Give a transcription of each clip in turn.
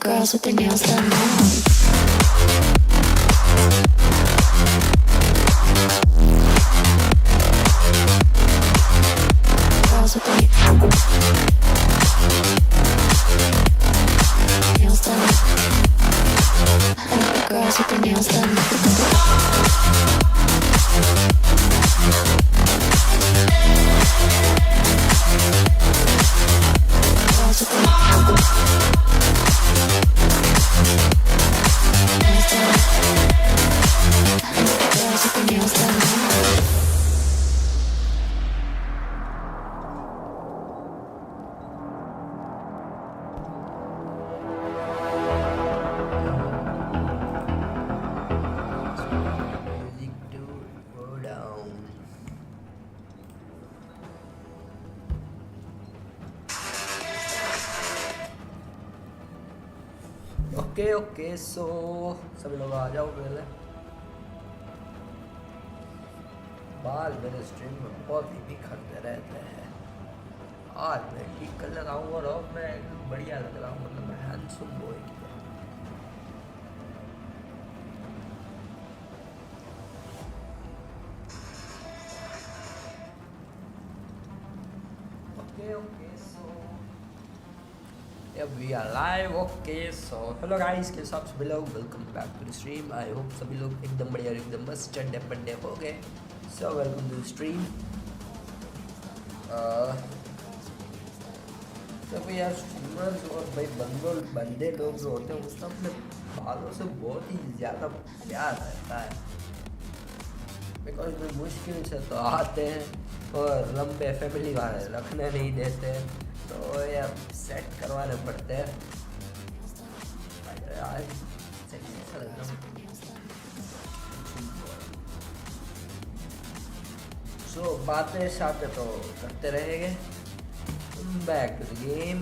girls with their nails done now. Girls with their nails done. I like the girls with their nails done. Girls with their nails done. Okay so सभी लोग आ जाओ पहले। बाल मेरे stream में बहुत ही बिखरते रहते हैं। आज मैं ठीक कर लगा हूँ और अब मैं बढ़िया लग रहा हूँ, मतलब मैं हैंडसम बॉय की okay so we are live. Okay so hello guys, के साथ सभी लोग welcome back to the stream. I hope सभी लोग एकदम बढ़िया एकदम मस्त चंडे बंडे हो गए। So welcome to stream. तो यार स्ट्रीमर्स और भाई बंदे लोग जो होते हैं वो सब अपने बालों से बहुत ही ज़्यादा प्यार रहता है, बिकॉज वे मुश्किल से तो आते हैं और लंबे फैमिली वाले रखने नहीं देते, तो यार सेट करवाने पड़ते हैं। सो बातें शातें तो करते रहेंगे। Back to the game.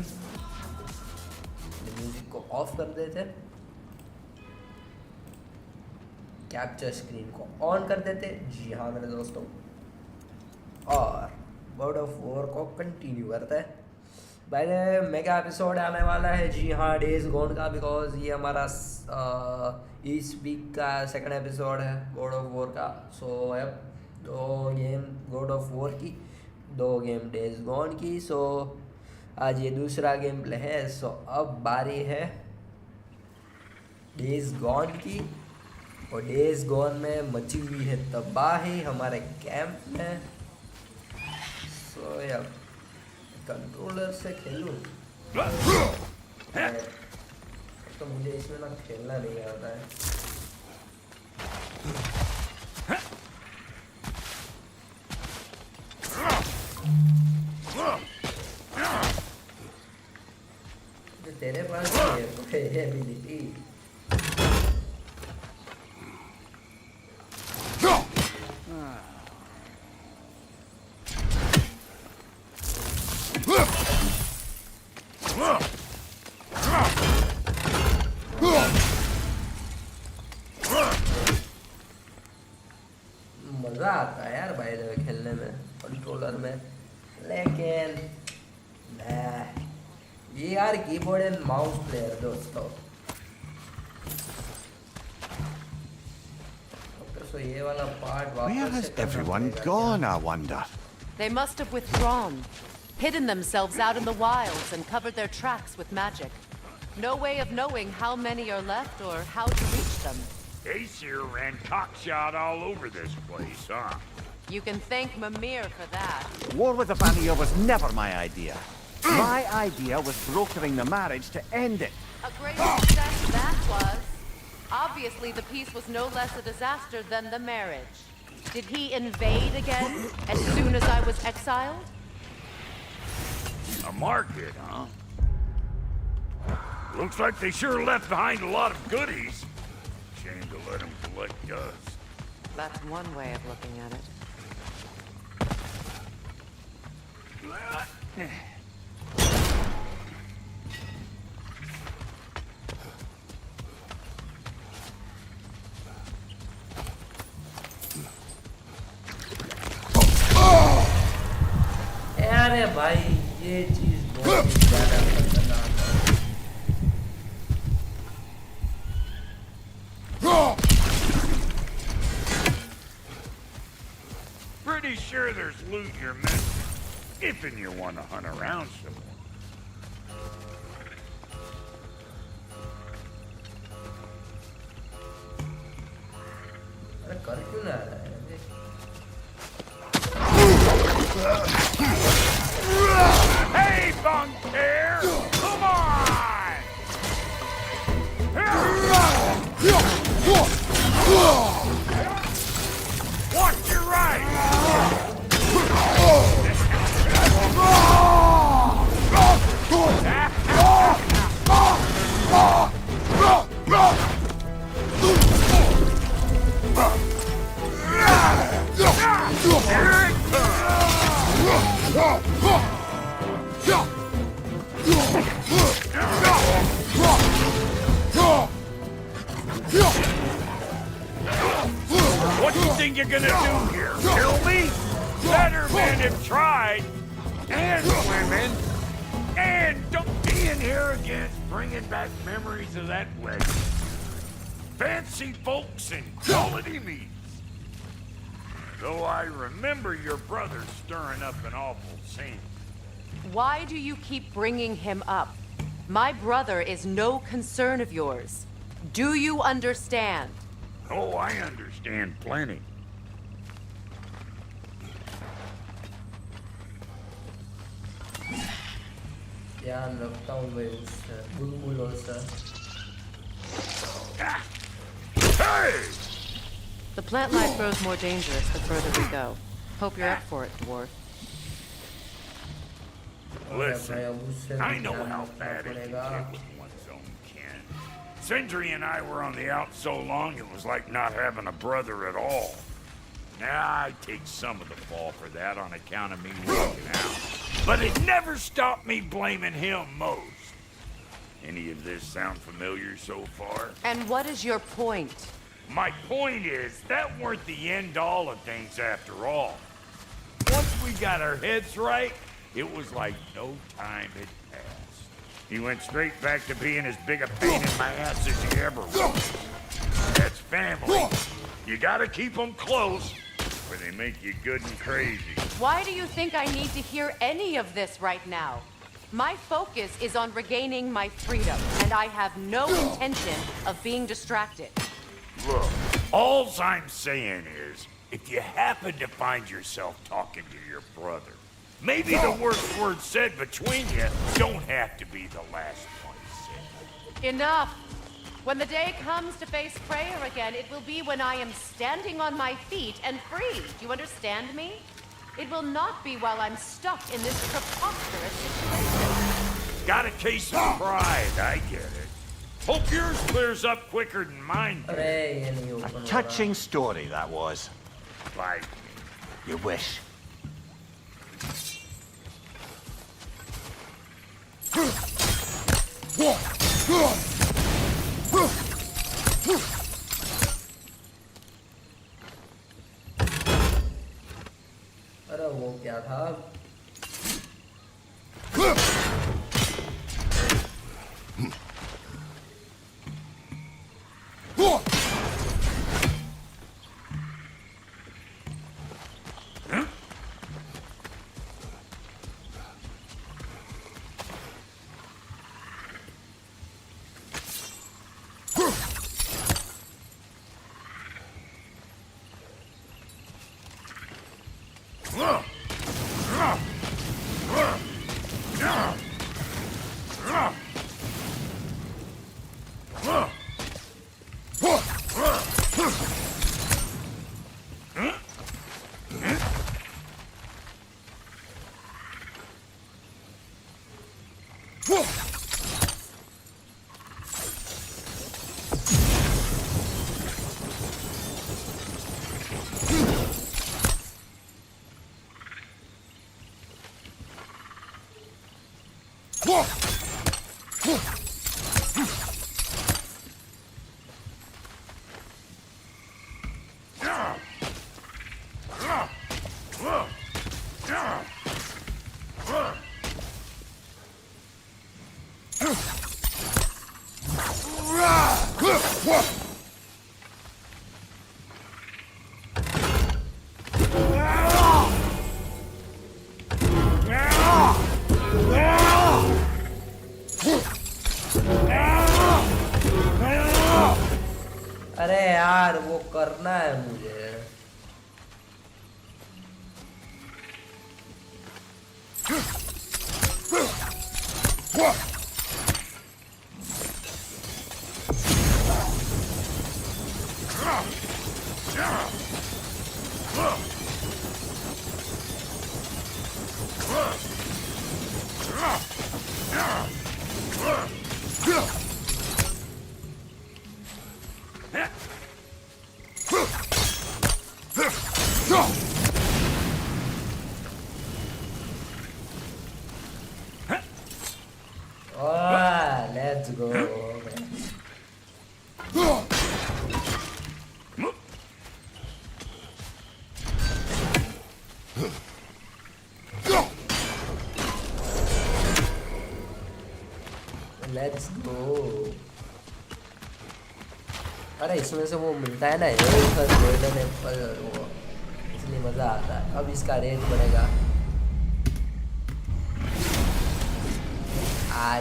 Music को ऑफ कर देते, कैप्चर स्क्रीन को ऑन कर देते। जी हाँ मेरे दोस्तों, और वर्ड ऑफ वॉर को कंटिन्यू करते हैं। भाई मेगा एपिसोड आने वाला है, जी हाँ, डेज गोन का, बिकॉज ये हमारा इस वीक का सेकंड एपिसोड है गॉड ऑफ वॉर का। सो अब 2 गेम गॉड ऑफ वॉर की, 2 गेम डेज गोन की। सो आज ये दूसरा गेम प्ले है। सो अब बारी है डेज गॉन की, और डेज गॉन में मची हुई है तबाही हमारे कैंप में। सो यार कंट्रोलर से खेलूं तो मुझे इसमें ना खेलना नहीं आता है। तेरे पास है एबिलिटी। मजा आता है यार बाय द वे खेलने में कंट्रोलर में, लेकिन ये यार कीबोर्ड एंड माउस प्लेयर दोस्तों। तो ये वाला part Where has everyone gone, I wonder? They must have withdrawn, hidden themselves out in the wilds and covered their tracks with magic. No way of knowing how many are left or how to reach them. Aesir ran cockshot all over this place, huh? You can thank Mimir for that. War with the Vanir was never my idea. My idea was brokering the marriage to end it. A great success that was. Obviously, the peace was no less a disaster than the marriage. Did he invade again as soon as I was exiled? A market, huh? Looks like they sure left behind a lot of goodies. Shame to let them collect dust. That's one way of looking at it. अरे भाई ये चीज बहुत ज्यादा खतरनाक है। loot your men, if and you want to hunt around some more. अरे कर क्यों ना रहा है? Hey, Bunker! Come on! Watch your right! What do you think you're gonna do here? Kill me? Better men have tried. And women. And don't be in here again, bringing back memories of that wedding. Fancy folks and quality meats. Though I remember your brother stirring up an awful scene. Why do you keep bringing him up? My brother is no concern of yours. Do you understand? Oh, I understand plenty. ध्यान रखता हूँ मैं उससे बुलबुलों से. Hey! The plant life grows more dangerous the further we go. Hope you're up for it, dwarf. Listen, I know how bad it can get with one's own kin. Sindri and I were on the out so long it was like not having a brother at all. Now I take some of the fall for that on account of me walking out. But it never stopped me blaming him most. Any of this sound familiar so far? And what is your point? My point is, that weren't the end all of things after all. Once we got our heads right, it was like no time had passed. He went straight back to being as big a pain in my ass as he ever was. That's family. You gotta keep them close, or they make you good and crazy. Why do you think I need to hear any of this right now? My focus is on regaining my freedom, and I have no intention of being distracted. Look, alls I'm saying is, if you happen to find yourself talking to your brother, maybe the worst word said between you don't have to be the last one said. Enough! When the day comes to face Freya again, it will be when I am standing on my feet and free. Do you understand me? It will not be while I'm stuck in this preposterous situation. Got a case of pride, I get it. Hope yours clears up quicker than mine did. अरे ये नहीं A open हो रहा. touching story, that was. Like, You wish. अरे वो क्या था? यार वो करना है मुझे। Let's go. Let's go. अरे इसमें से वो मिलता है ना गोल्डन एप्पल और वो इसलिए मजा आता है। अब इसका रेट बढ़ेगा।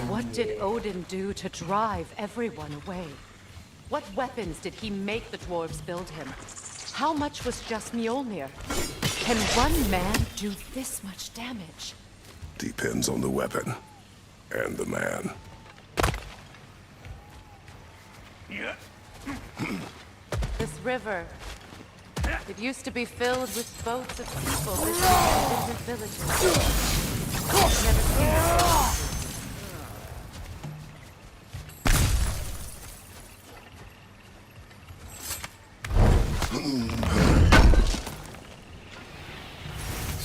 What did Odin do to drive everyone away? What weapons did he make the dwarves build him? How much was just Mjolnir? Can one man do this much damage? Depends on the weapon and the man. This river, it used to be filled with boats of people visiting different villages. I've never seen it.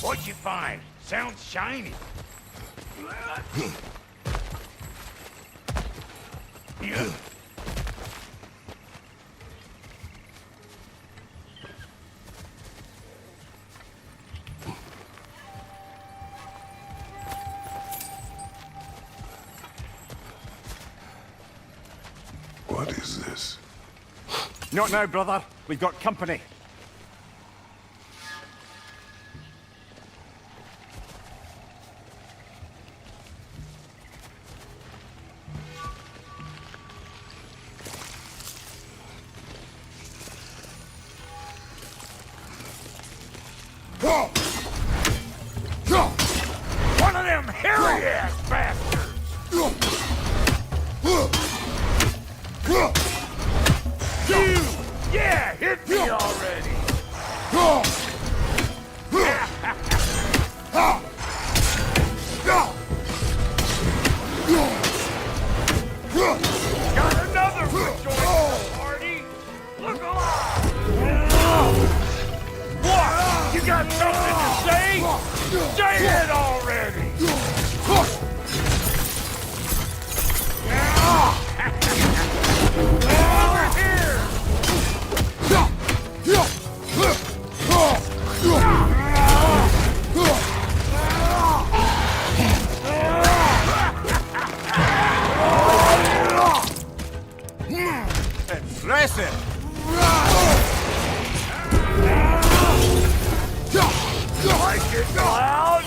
What'd you find? Sounds shiny. What is this? Not now, brother. We've got company. One of them hairy-ass bastards! You! Yeah, hit me already! Got another for joining the party! Look alive! What? You got something to say? Say it already! Over here! Impressive. Like it loud?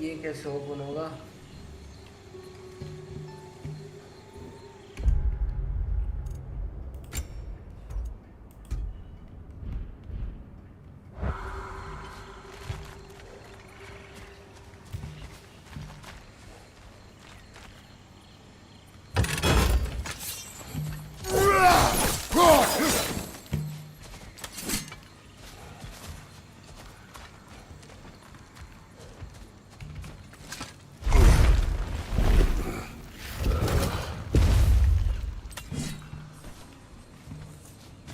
ये कैसे open होगा?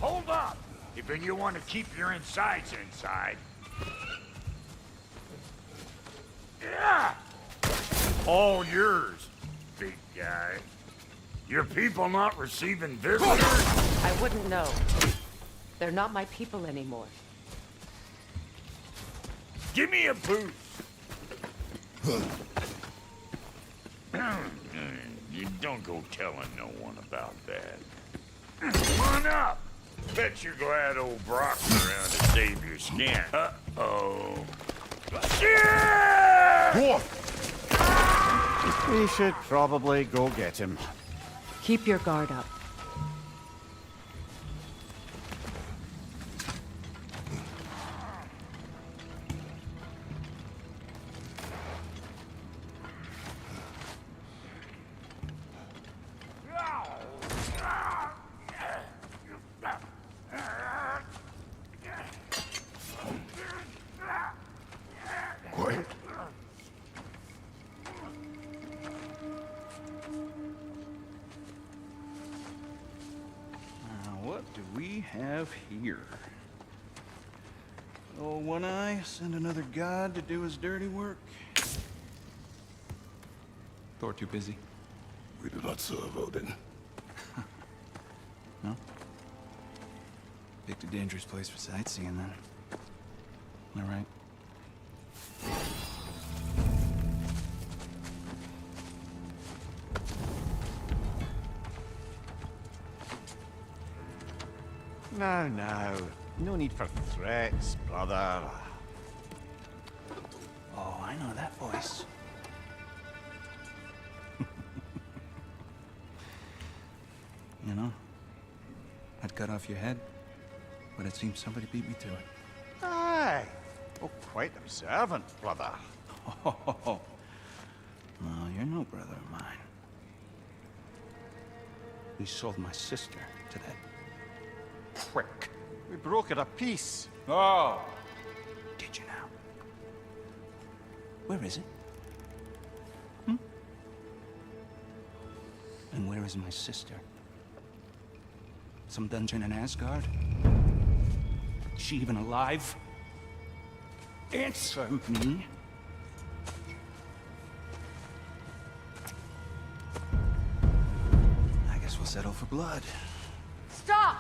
Hold up! If you want to keep your insides inside. Yeah! All yours, big guy. Your people not receiving visitors? I wouldn't know. They're not my people anymore. Give me a boost. You don't go telling no one about that. Come on up. Bet you're glad old Brok's around to save your skin. Uh-oh. Yeah! We should probably go get him. Keep your guard up. Quiet. What do we have here? Oh, One Eye, send another god to do his dirty work. Thor too busy? We do not serve Odin. No? Picked a dangerous place for sightseeing then. All right. No. No need for threats, brother. Oh, I know that voice. You know, I'd cut off your head, but it seems somebody beat me to it. Aye. Oh, quite observant, brother. Oh, well, you're no brother of mine. We sold my sister to that prick. We broke it a piece. Oh! Did you now? Where is it? And where is my sister? Some dungeon in Asgard? Is she even alive? Answer me. I guess we'll settle for blood. Stop!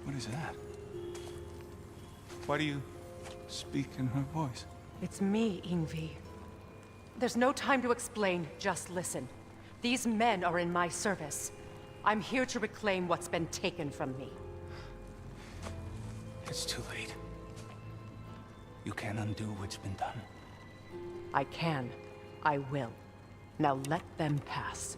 What is that? Why do you speak in her voice? It's me, Ingvi. There's no time to explain, just listen. These men are in my service. I'm here to reclaim what's been taken from me. It's too late. You can't undo what's been done. I can. I will. Now let them pass.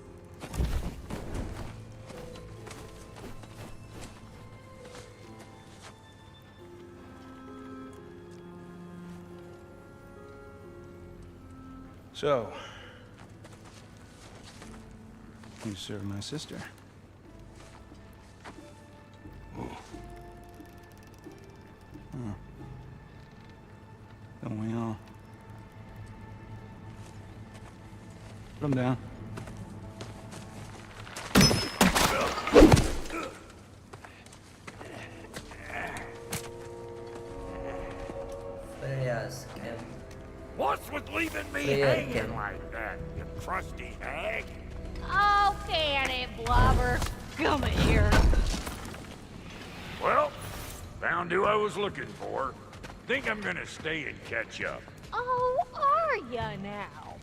So, you serve my sister. Don't we all? Put him down. Freya's camp. What's with leaving me Freya hanging camp. like that, you crusty hag? Oh, can it, Blubber? Come here. Well, found who I was looking for. Think I'm gonna stay and catch up. Oh, are ya now?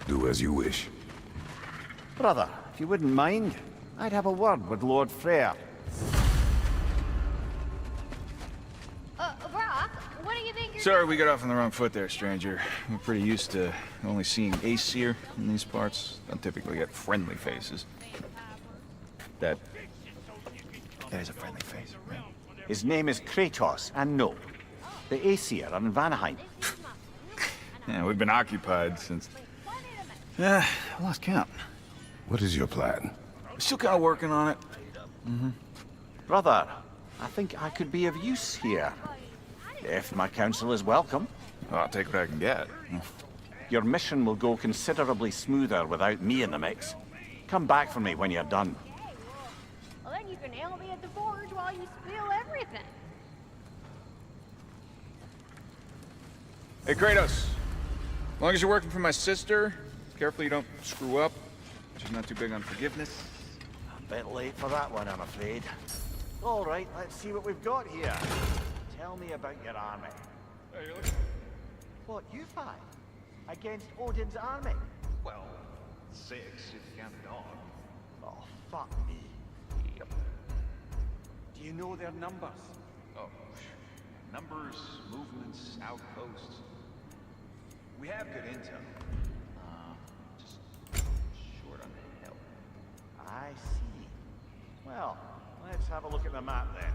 Do as you wish. Brother, if you wouldn't mind, I'd have a word with Lord Freya. Brok, what do you think you're Sorry we got off on the wrong foot there, stranger. We're pretty used to only seeing Aesir in these parts. Don't typically get friendly faces. That is a friendly face, right? His name is Kratos, and no, the Aesir are in Vanaheim. Yeah, we've been occupied since... I lost count. What is your plan? We're still kind of working on it. Brother, I think I could be of use here. If my counsel is welcome. Oh, I'll take what I can get. Your mission will go considerably smoother without me in the mix. Come back for me when you're done. Well, then you can nail me at the forge while you spill everything. Hey, Kratos. As long as you're working for my sister, Careful you don't screw up. She's not too big on forgiveness. A bit late for that one, I'm afraid. All right, let's see what we've got here. Tell me about your army. Hey, look. What, you fight? Against Odin's army? Well, 6 if you count the dog. Oh, fuck me. Yep. Do you know their numbers? Oh, numbers, movements, outposts. We have good intel. Just short on help. I see. Well, let's have a look at the map then.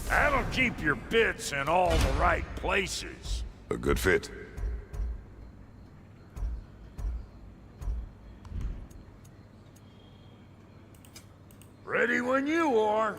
That'll keep your bits in all the right places. A good fit. Ready when you are.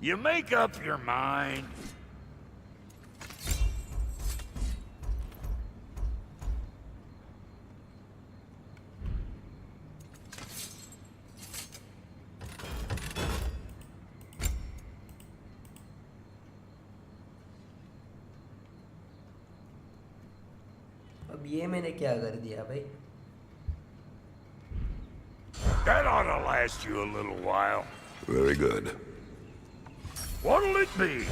You make up your mind. अब ये मैंने क्या कर दिया भाई? That ought to last you a little while. Very good. What'll it be?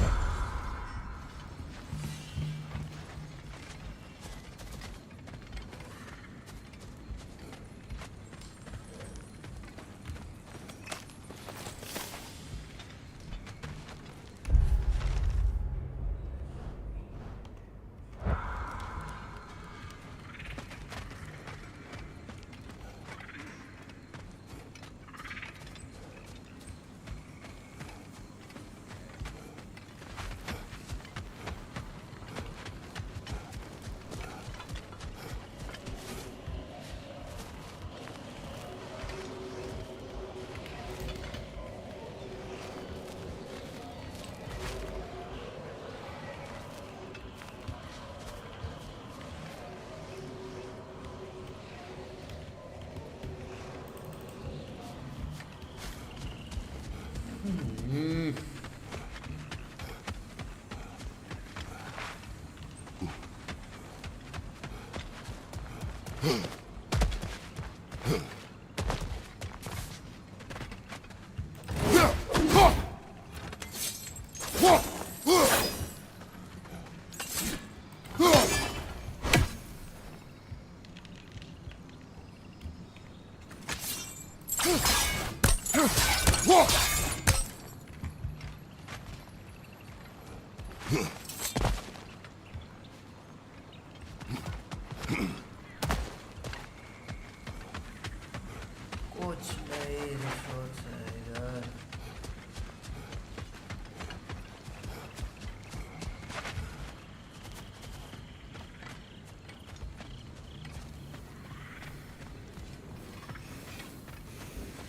कुछ नहीं resource है यार.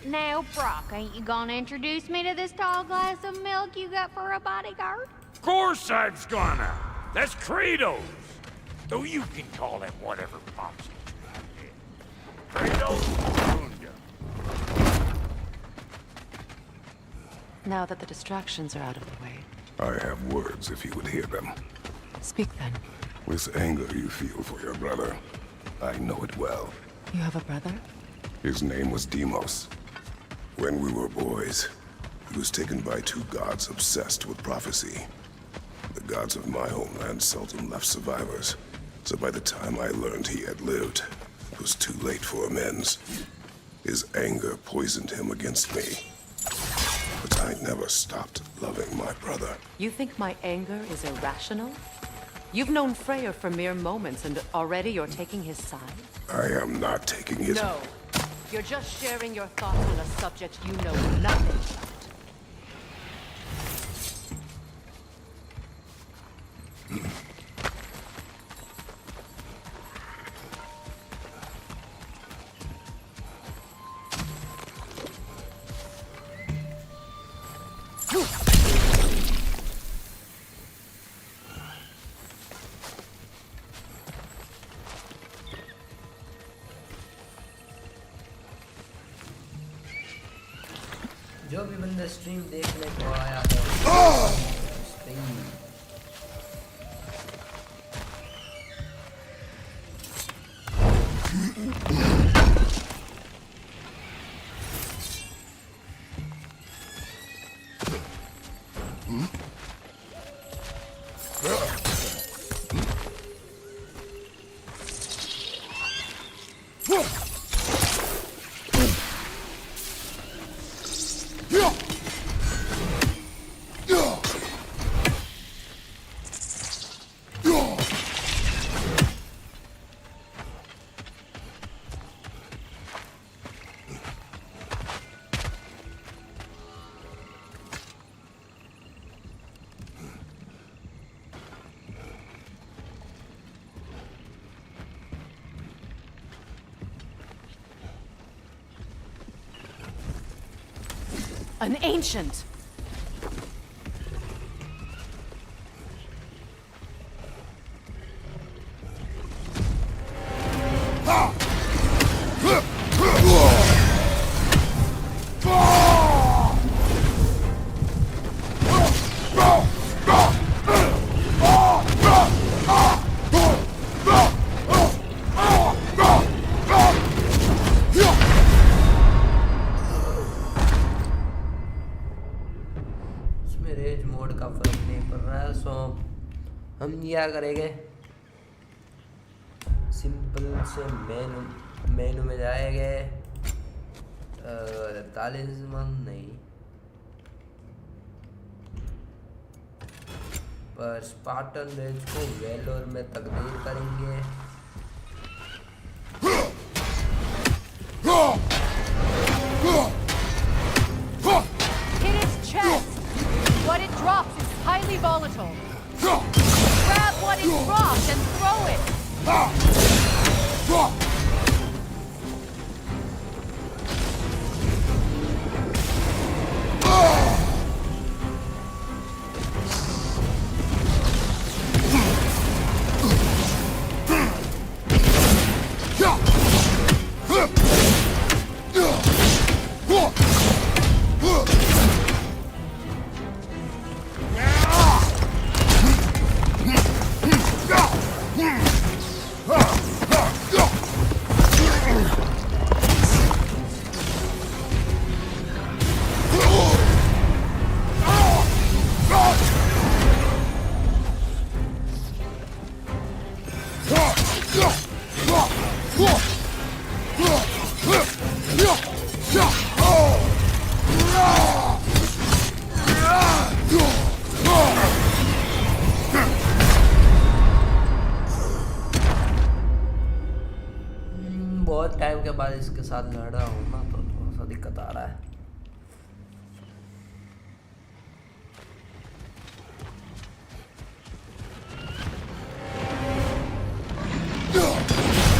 Now, Brok, ain't you gonna introduce me to this tall glass of milk you got for a bodyguard? Of course I'm gonna. That's Kratos. Though you can call him whatever pops into your head. Now that the distractions are out of the way, I have words if you would hear them. speak then. This anger you feel for your brother, I know it well. You have a brother? His name was Deimos. When we were boys, he was taken by two gods obsessed with prophecy. The gods of my homeland seldom left survivors, so by the time I learned he had lived, it was too late for amends. His anger poisoned him against me. But I never stopped loving my brother. You think my anger is irrational? You've known Freya for mere moments, and already you're taking his side? I am not taking his... No. You're just sharing your thoughts on a subject you know nothing about. जो भी बंदा stream देखने को आया है stream An ancient! हम क्या करेंगे सिंपल से मेनू में जाएंगे तालिस्मान नहीं पर स्पार्टन रेंज को वेलोर में तब्दील करेंगे Hit its chest! What it drops is highly volatile. Grab what it dropped and throw it! बहुत टाइम के बाद इसके साथ लड़ रहा हूँ ना तो थोड़ा सा दिक्कत आ रहा है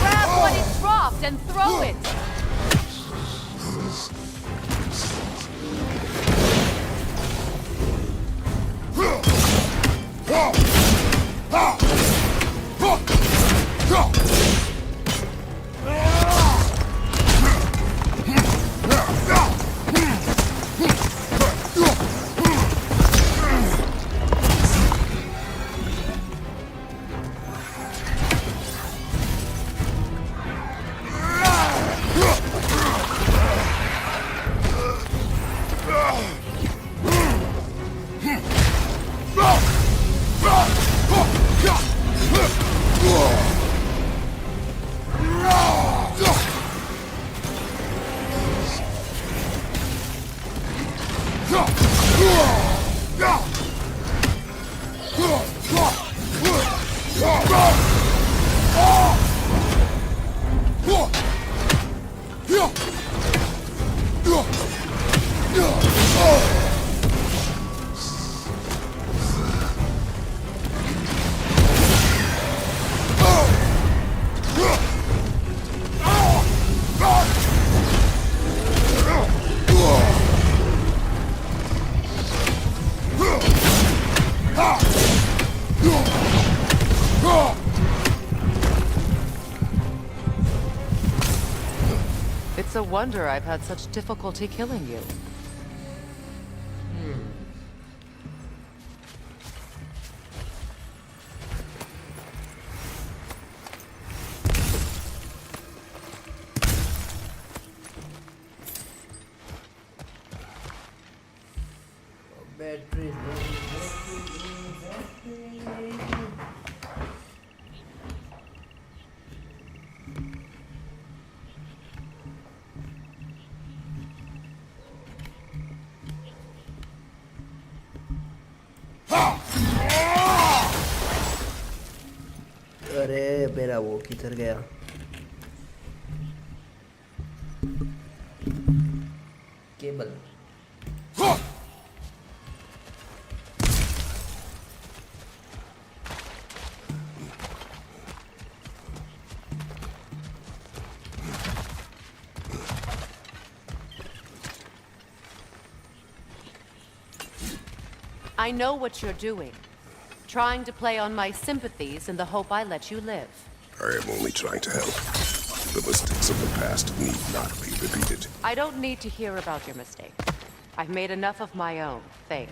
Grab what it dropped and throw it! It's a wonder I've had such difficulty killing you. Battery low. अरे मेरा वो किधर गया? Cable. I know what you're doing. Trying to play on my sympathies in the hope I let you live. I am only trying to help. The mistakes of the past need not be repeated. I don't need to hear about your mistakes. I've made enough of my own, thanks.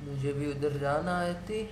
मुझे भी उधर जाना है थी।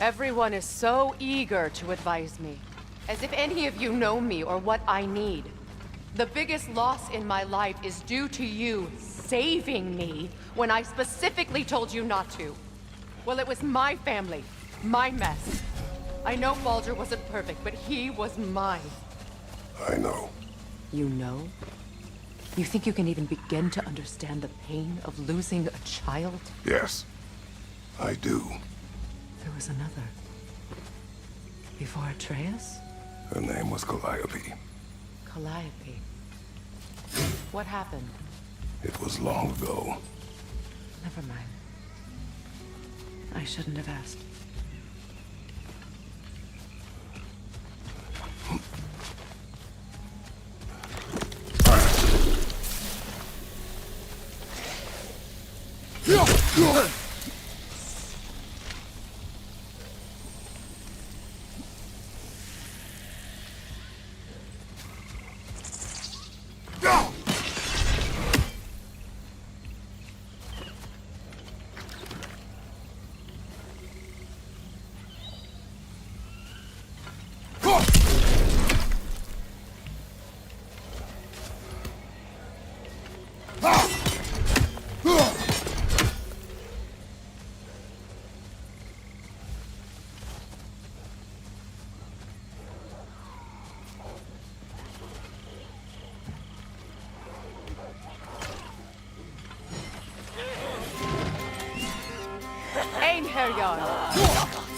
Everyone is so eager to advise me, as if any of you know me or what I need. The biggest loss in my life is due to you saving me when I specifically told you not to. Well, it was my family, my mess. I know Baldur wasn't perfect, but he was mine. I know. You know? You think you can even begin to understand the pain of losing a child? Yes, I do. There was another. Before Atreus? Her name was Calliope. Calliope. What happened? It was long ago. Never mind. I shouldn't have asked.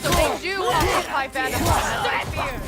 So they do occupy Vanderbilt, as I feared.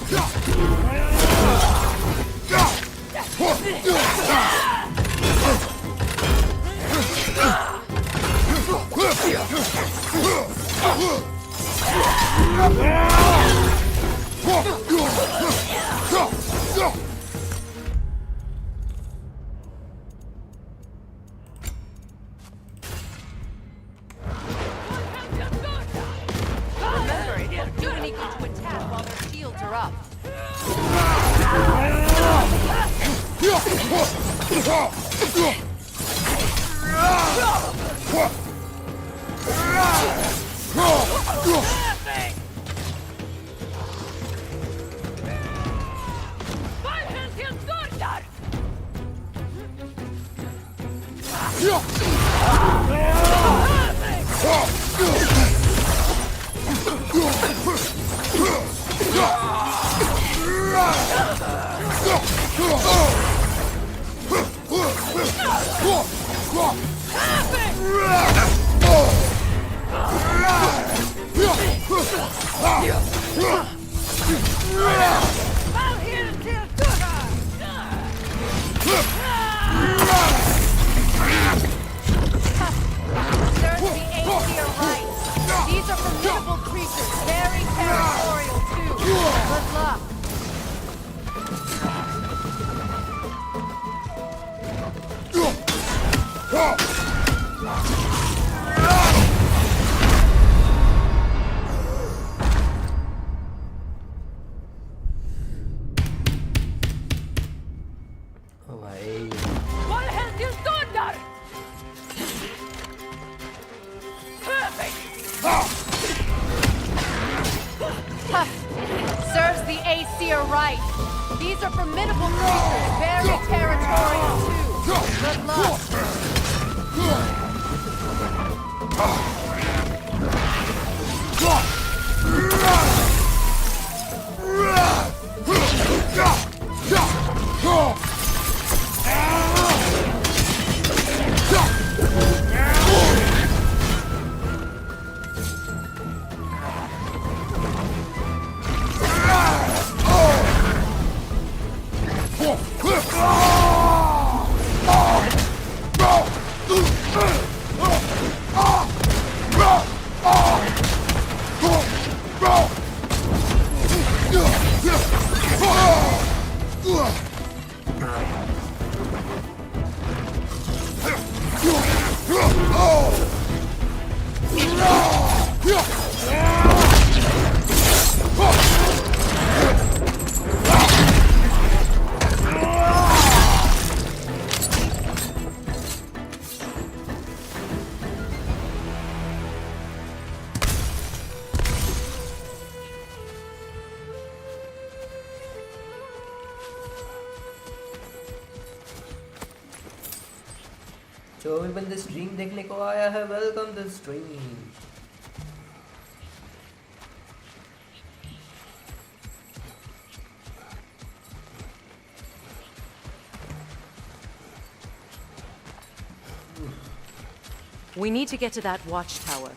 Serves the Aesir right. These are formidable creatures, very territorial too. Good luck. जो भी बंदे stream देखने को आया है, welcome to stream. We need to get to that watchtower.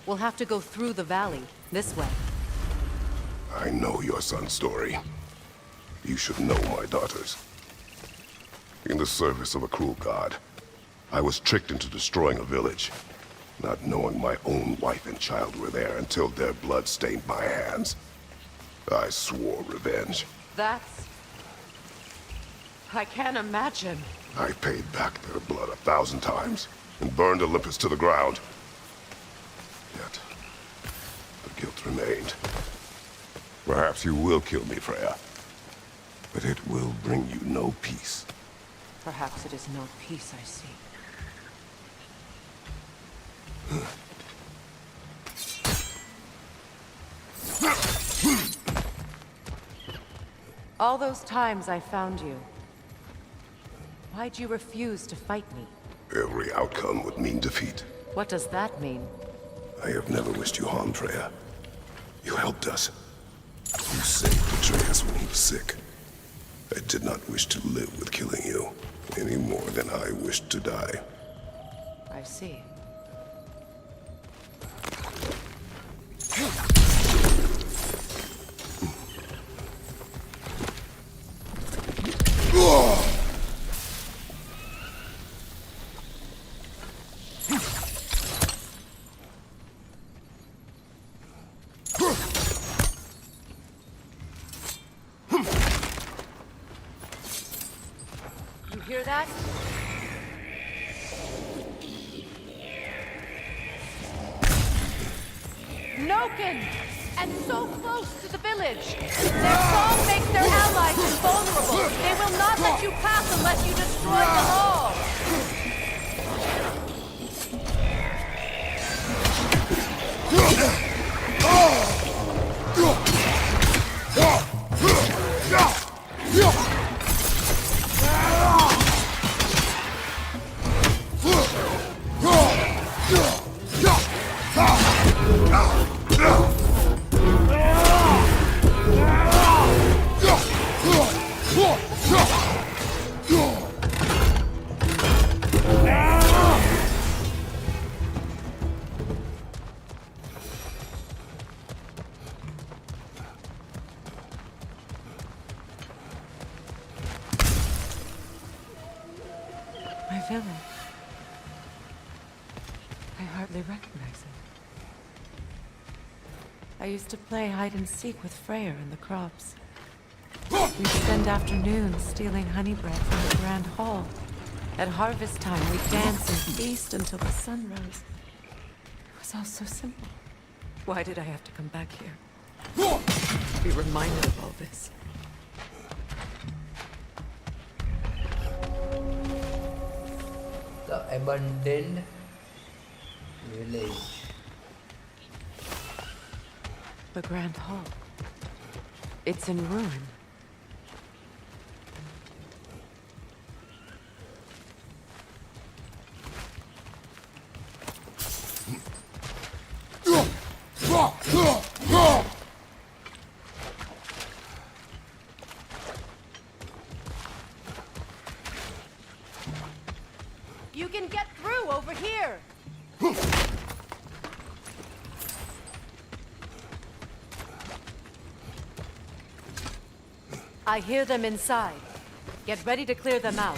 We'll have to go through the valley, this way. I know your son's story. You should know my daughters. in the service of a cruel god. I was tricked into destroying a village, not knowing my own wife and child were there until their blood stained my hands. I swore revenge. That's... I can't imagine. I paid back their blood 1,000 times and burned Olympus to the ground. Yet, the guilt remained. Perhaps you will kill me, Freya, but it will bring you no peace. Perhaps it is not peace I seek. All those times I found you, why'd you refuse to fight me? Every outcome would mean defeat. What does that mean? I have never wished you harm, Freya. You helped us. You saved Atreus when he was sick. I did not wish to live with killing you, any more than I wished to die. I see. You hear that? Noken! And so close to the village! Their song makes their allies invulnerable! They will not let you pass unless you destroy them all! My village. I hardly recognize it. I used to play hide and seek with Freya in the crops. We'd spend afternoons stealing honey bread from the grand hall. At harvest time, we'd dance and feast until the sun rose. It was all so simple. Why did I have to come back here? Be reminded of all this. The abandoned village. The grand hall. It's in ruin. You can get through over here! I hear them inside. Get ready to clear them out.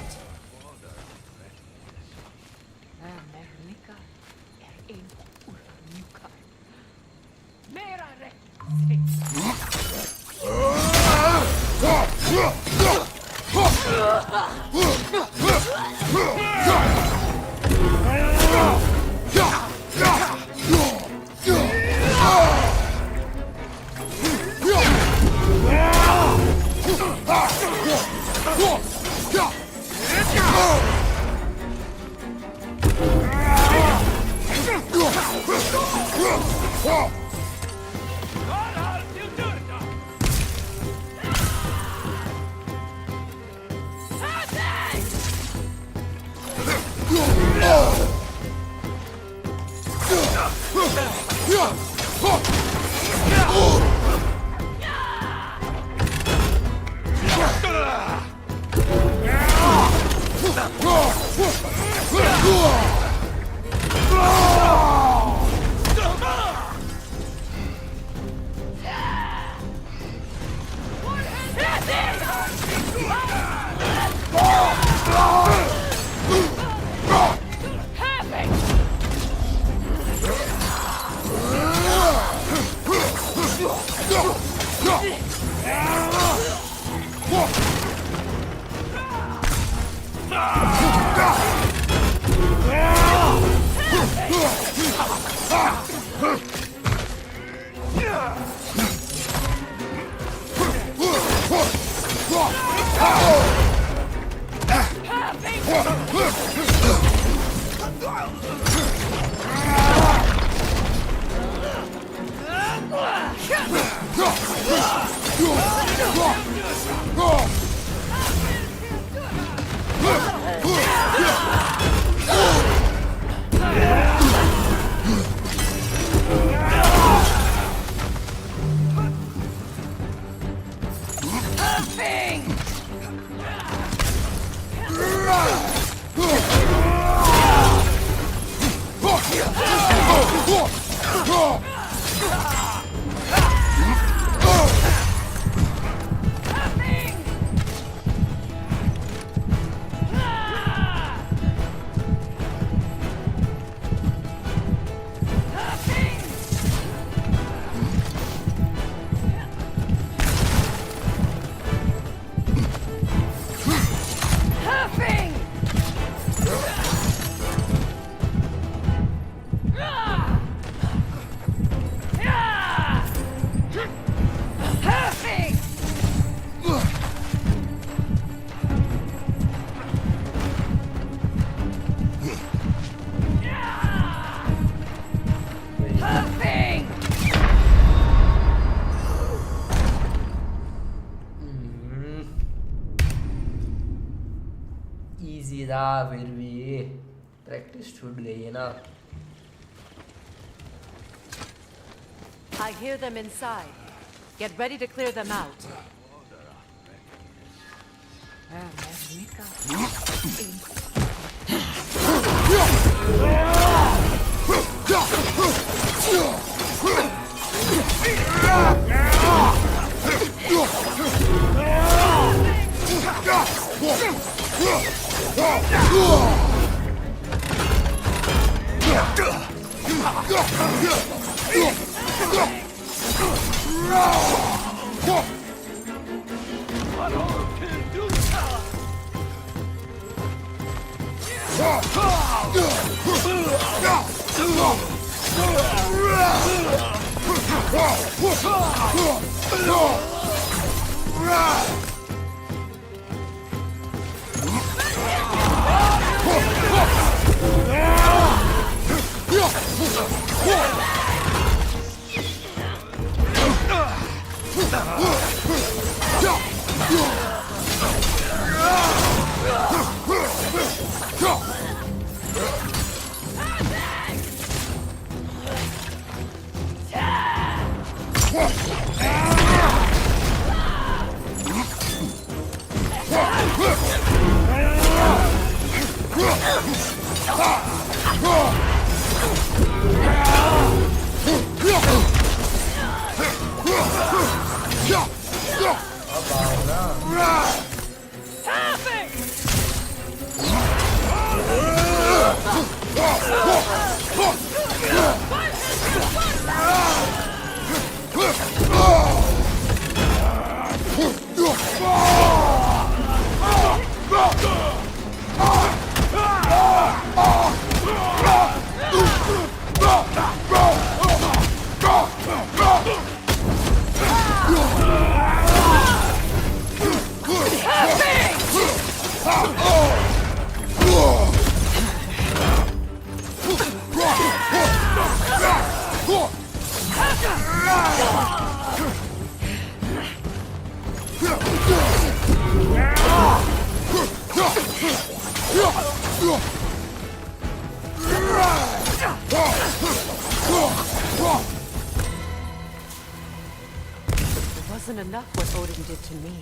Easy था फिर भी practice छूट गई है ना. I hear them inside. Get ready to clear them out. Wasn't enough what Odin did to me.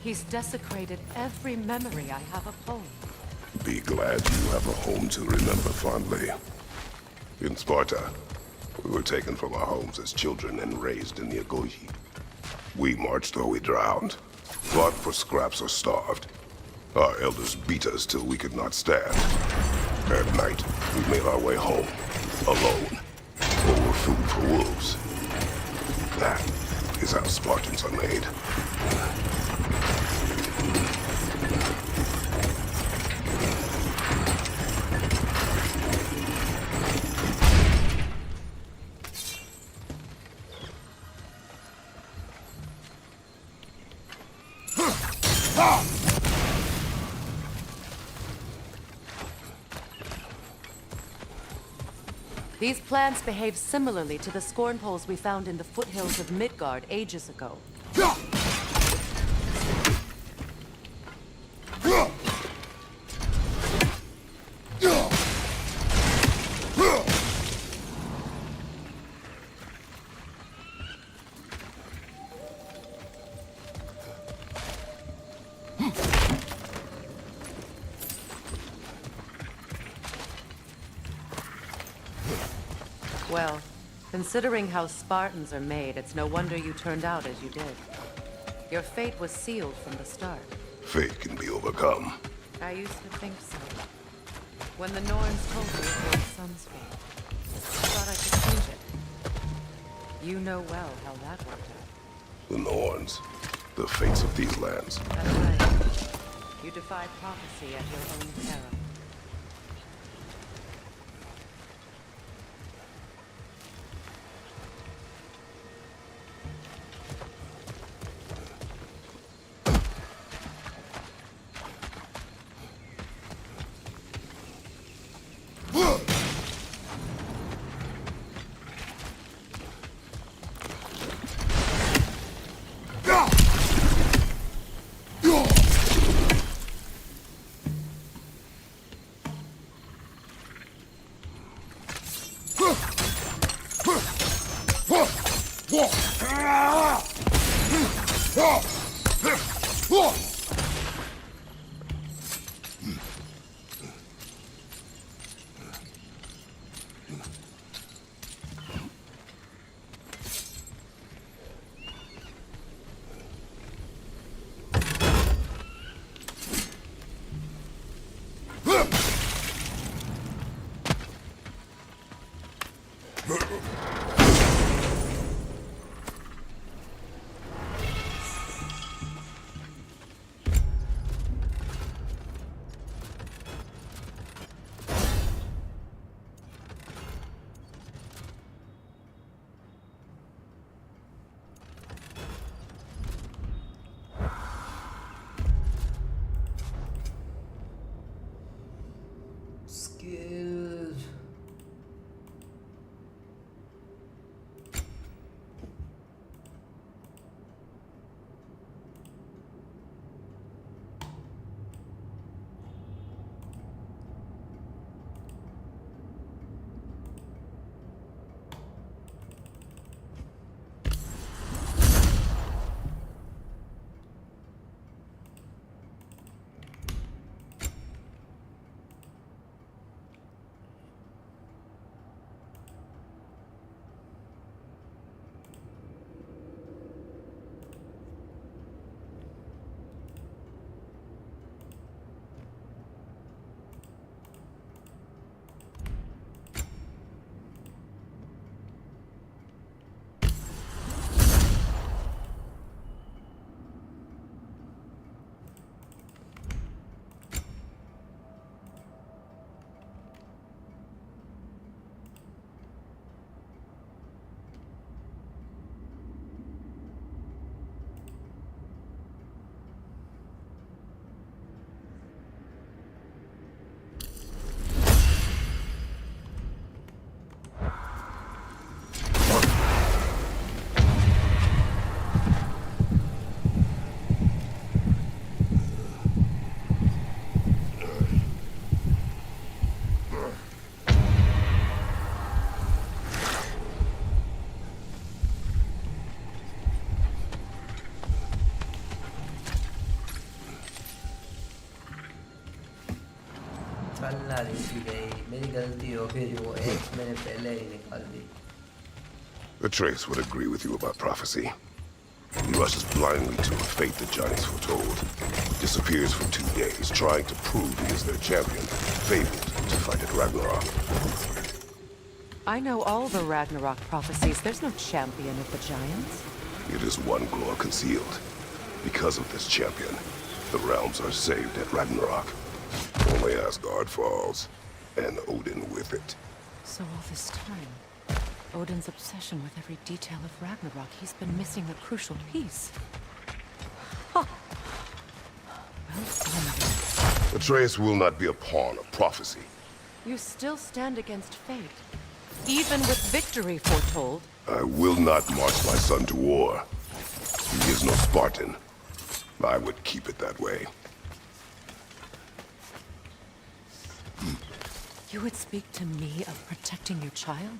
He's desecrated every memory I have of home. Be glad you have a home to remember fondly. In Sparta, we were taken from our homes as children and raised in the Agogi. We marched or we drowned, fought for scraps or starved. Our elders beat us till we could not stand. At night, we made our way home, alone, or were food for wolves. That is how Spartans are made. These plants behave similarly to the scorn poles we found in the foothills of Midgard ages ago. Well, considering how Spartans are made, it's no wonder you turned out as you did. Your fate was sealed from the start. Fate can be overcome. I used to think so. When the Norns told me it was the sun's fate, I thought I could change it. You know well how that worked out. The Norns. The fates of these lands. That's right. You defied prophecy at your own peril. Skills. चलना देखी गई मेरी गलती हो गई वो एक मैंने पहले ही निकाल दी. The Trace would agree with you about prophecy. He rushes blindly to a fate the giants foretold. Disappears for 2 days, trying to prove he is their champion, fabled to fight at Ragnarok. I know all the Ragnarok prophecies. There's no champion of the giants. It is one glow concealed. Because of this champion, the realms are saved at Ragnarok. Only Asgard falls, and Odin with it. So all this time, Odin's obsession with every detail of Ragnarok, he's been missing a crucial piece. Huh. Well done. Atreus will not be a pawn of prophecy. You still stand against fate. Even with victory foretold. I will not march my son to war. He is no Spartan. I would keep it that way. You would speak to me of protecting your child?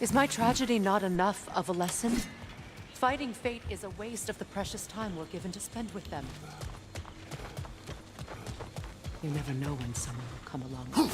Is my tragedy not enough of a lesson? Fighting fate is a waste of the precious time we're given to spend with them. You never know when someone will come along.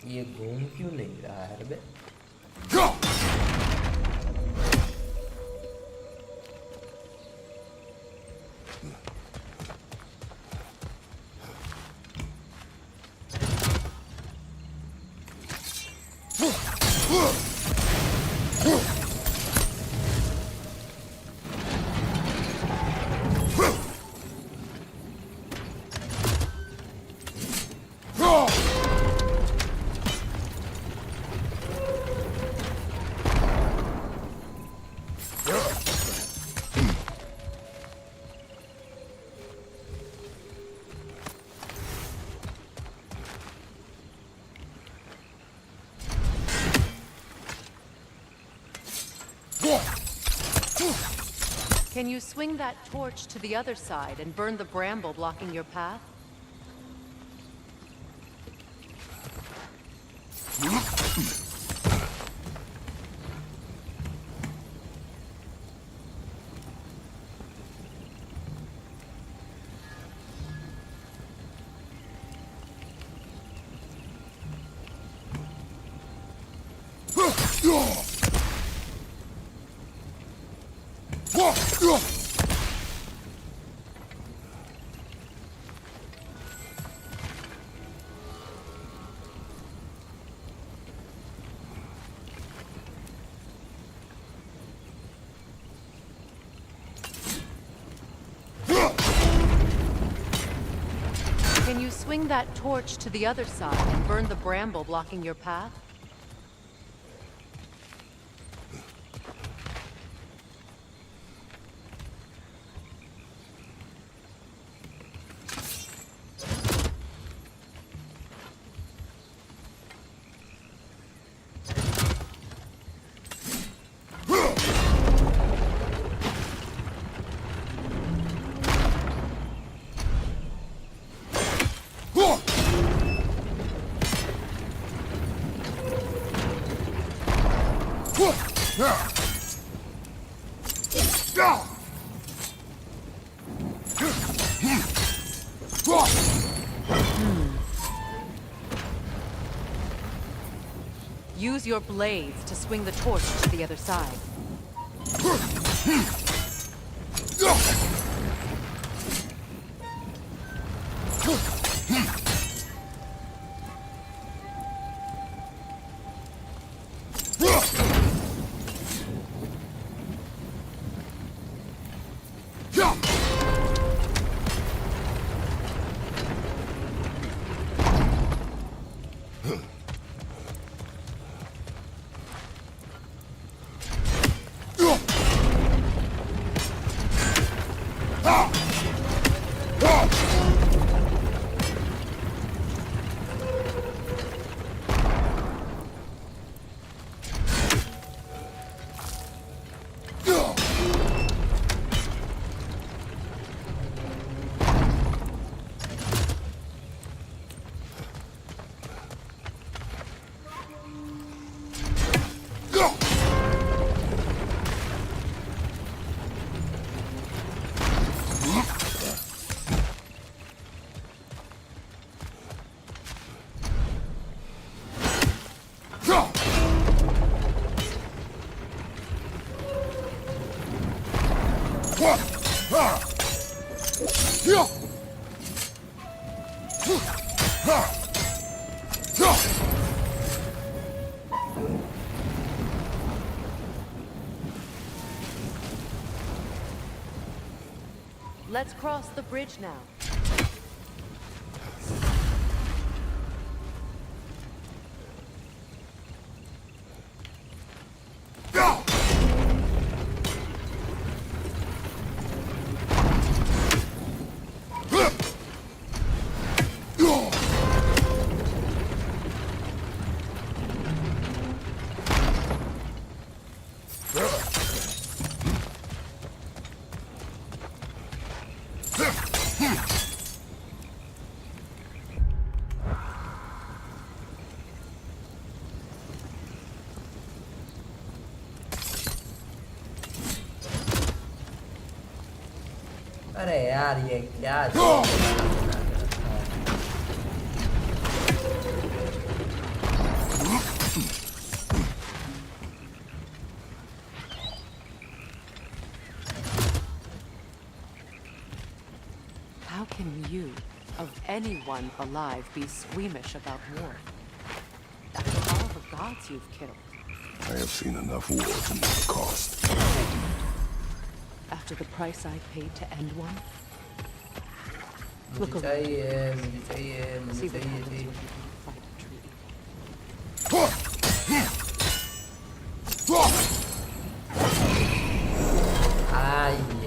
ये घूम क्यों नहीं रहा है बे? Can you swing that torch to the other side and burn the bramble blocking your path? Can you swing that torch to the other side and burn the bramble blocking your path? Use your blades to swing the torch to the other side. Let's cross the bridge now. अरे यार ये क्या How can you, of anyone alive, be squeamish about war? After all the gods you've killed. I have seen enough war to know the cost. After the price I paid to end one? Look मुझे चाहिए See what happens when you fight a treaty.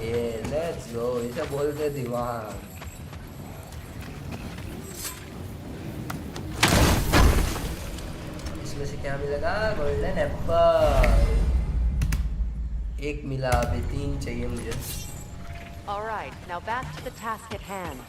ये let's go इसे बोलते दिमाग इसमें से क्या मिलेगा गोल्डन एप्पल एक मिला अभी 3 चाहिए मुझे All right, now back to the task at hand.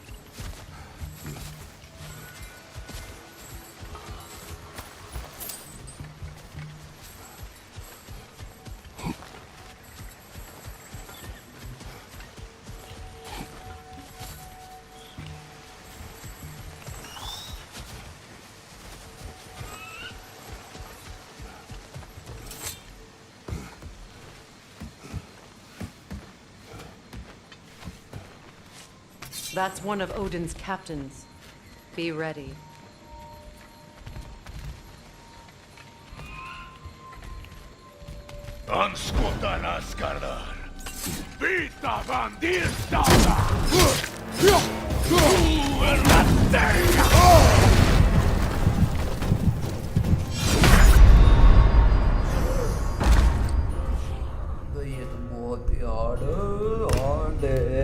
That's one of Odin's captains. Be ready. Anskutan askardar. Vita bandirstauda. तो ये तो बहुत ही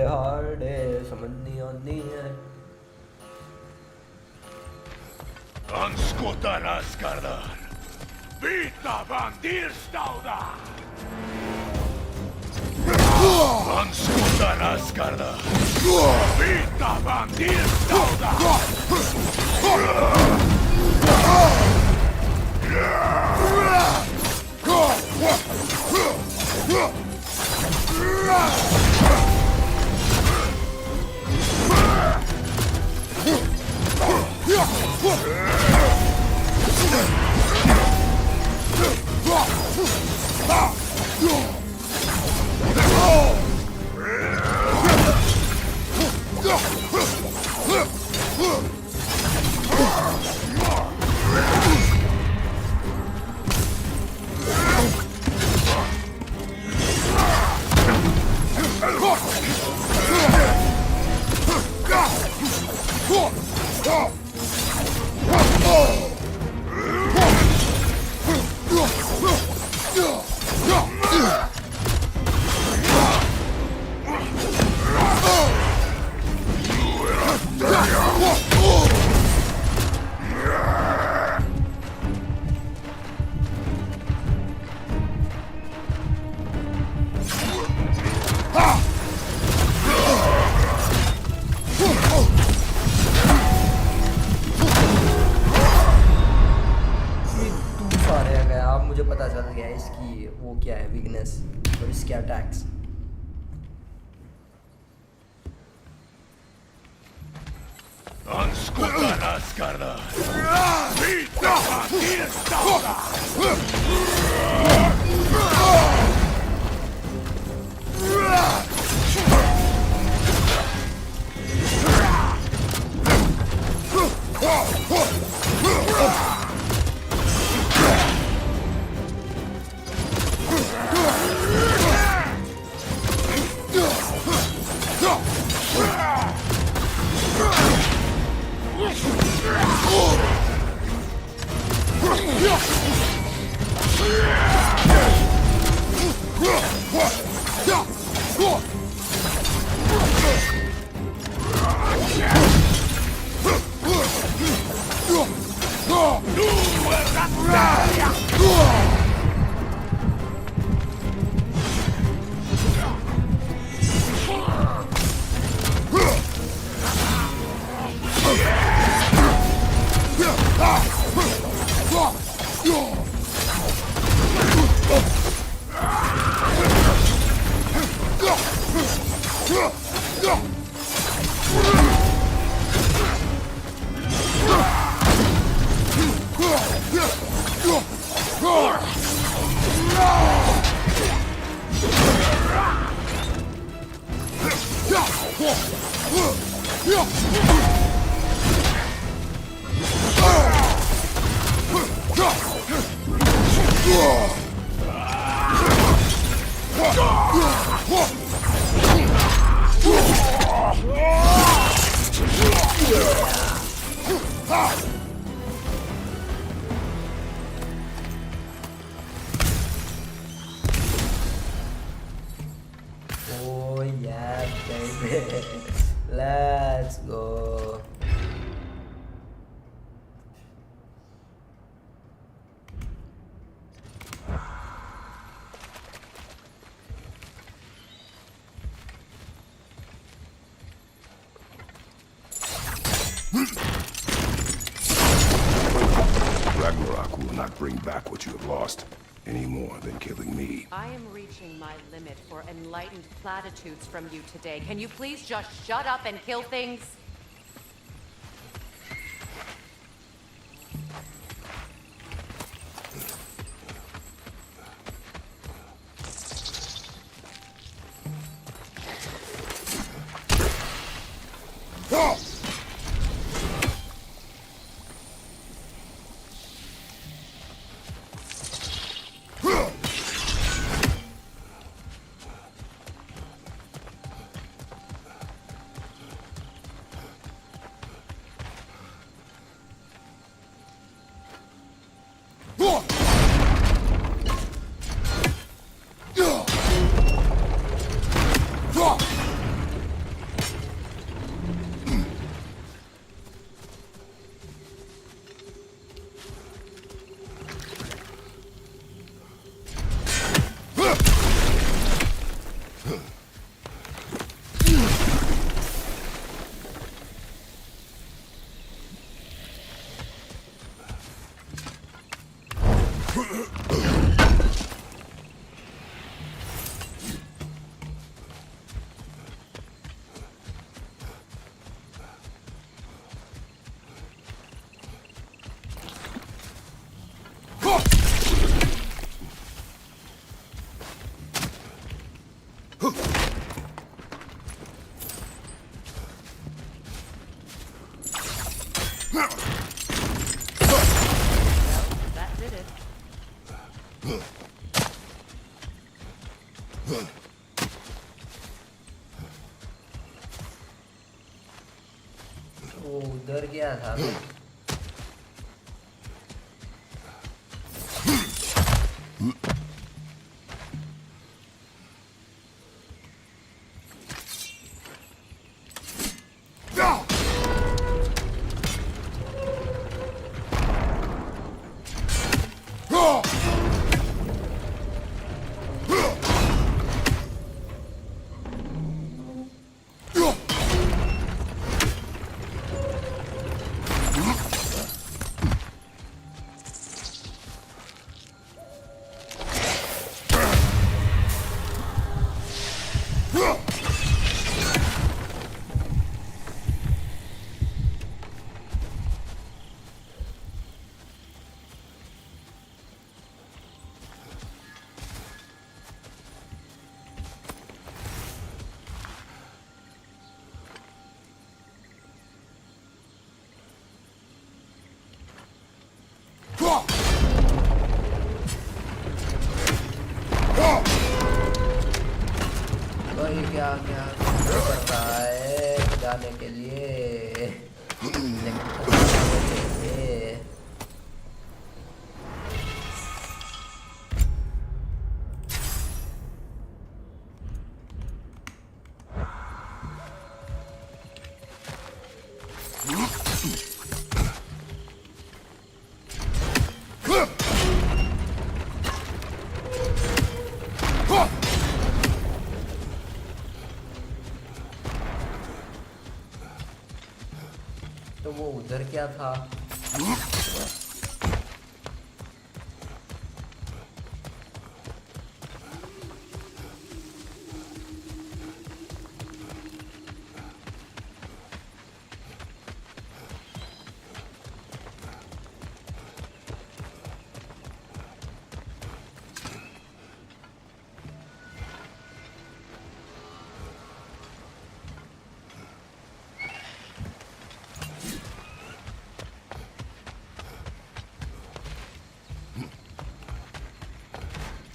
हार्ड है समझ नहीं आती है Anskutan askardar. Vita bandirstauda. Anskutan askardar. Vita bandirstauda. मुझे पता चल गया इसकी वो क्या है वीकनेस और इसके attacks Anskutan askardar. Vita bandirstauda. Oh yeah, baby. Let's go. Ragnarok will not bring back what you have lost, any more than killing me. I am reaching my limit for enlightened platitudes from you today. Can you please just shut up and kill things? That did it. वो उधर गया था मैं। क्या क्या कर रहा है जाने के लिए तो वो उधर क्या था?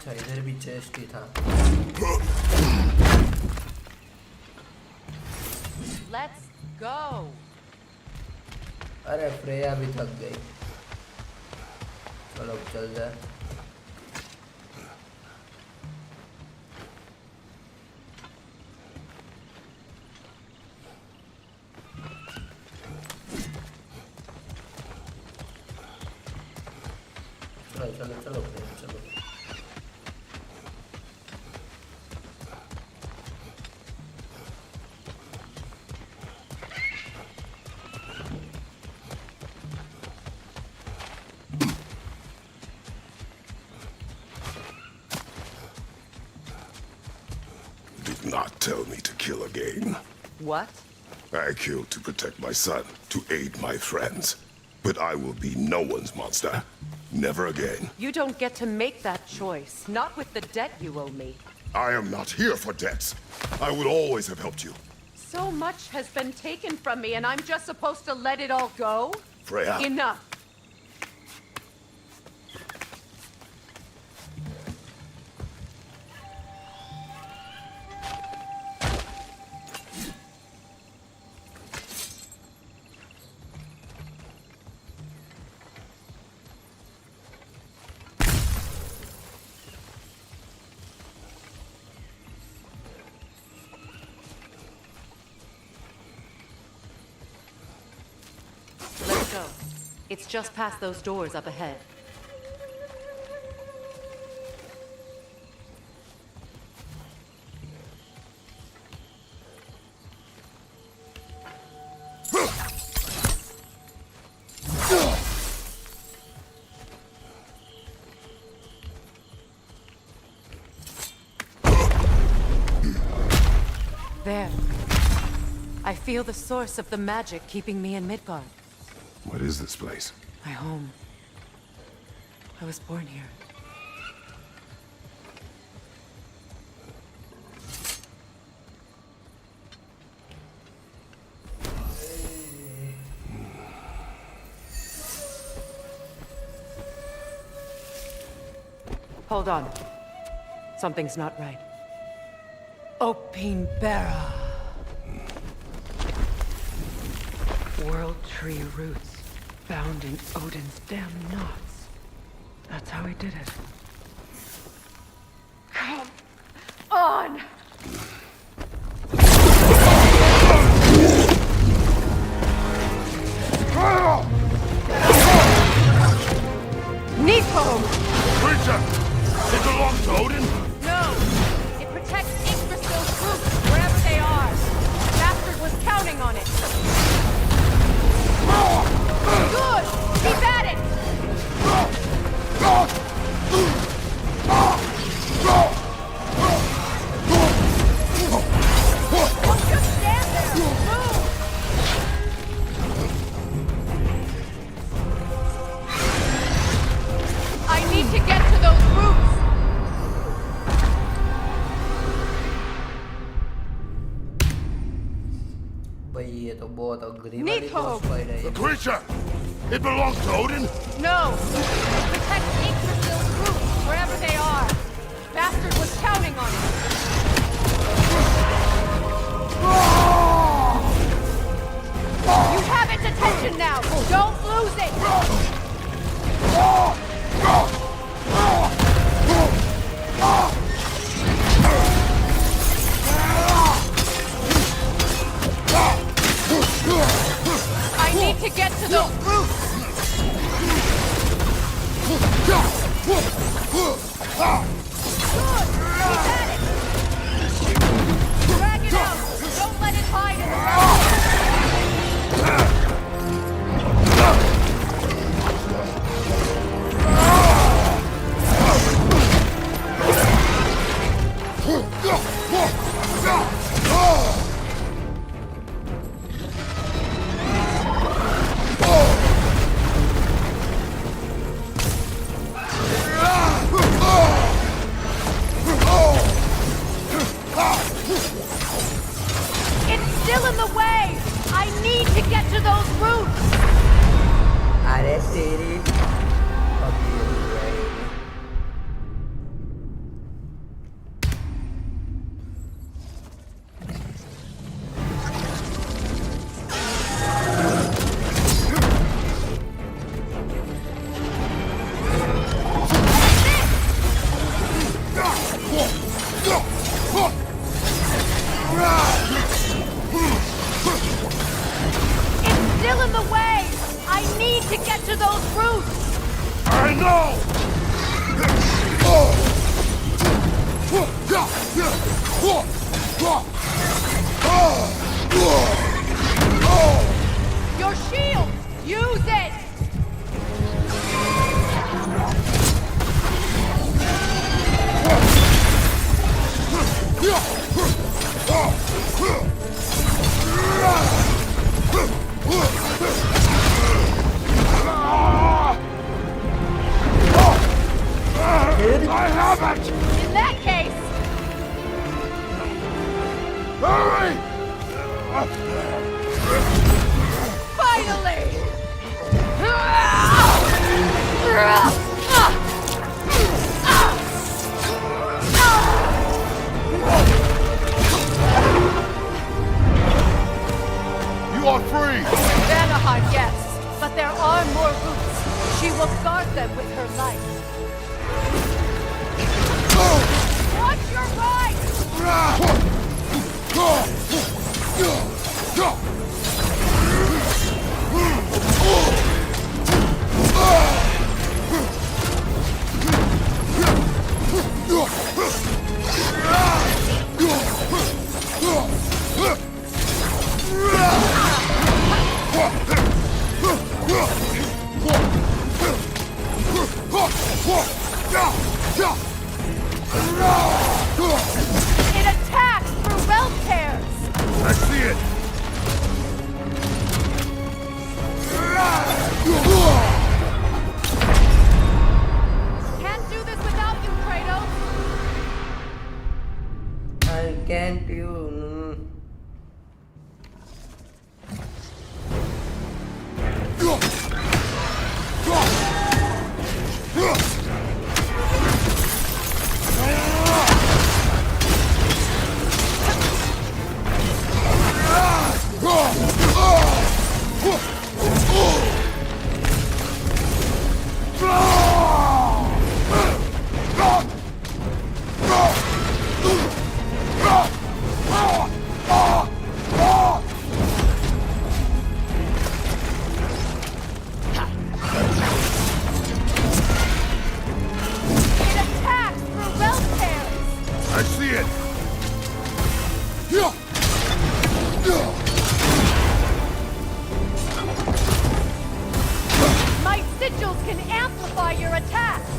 अच्छा इधर भी चेस्ट ही था। Let's go. अरे फ्रेया भी थक गई। चलो चल जाए। चलो चलो चलो फ्रेया चलो। Did not tell me to kill again. What? I killed to protect my son, to aid my friends. But I will be no one's monster. Never again. You don't get to make that choice. Not with the debt you owe me. I am not here for debts. I would always have helped you. So much has been taken from me, and I'm just supposed to let it all go? Freya. Enough. Let's go. It's just past those doors up ahead. There. I feel the source of the magic keeping me in Midgard. What is this place? My home. I was born here. Hold on. Something's not right. Opine Bara. World tree roots found in Odin's damn knots. That's how he did it. Come on! Niflheim! Creature! It belongs to Odin? No! It protects Yggdrasil's roots wherever they are. The bastard was counting on it. Good! Keep at it! Don't just stand there! Move! I need to get to those roots! भाई ये तो बहुत agree वाली boss fight है ये। The creature! It belongs to Odin? No! Protect Yggdrasil's roots wherever they are. Bastard was counting on it. You have its attention now. Don't lose it. I need to get to those roots. Good. Keep at it. Drag it out. Don't let it hide in the ground. In that case, Hurry! finally! You are free! Vanaheim, yes, but there are more routes. She will guard them with her life. Watch your right! It attacks through wealth tears! I see it! Can't do this without you, Kratos! I can't you. It attacks through wealth tears! I see it! My sigils can amplify your attacks!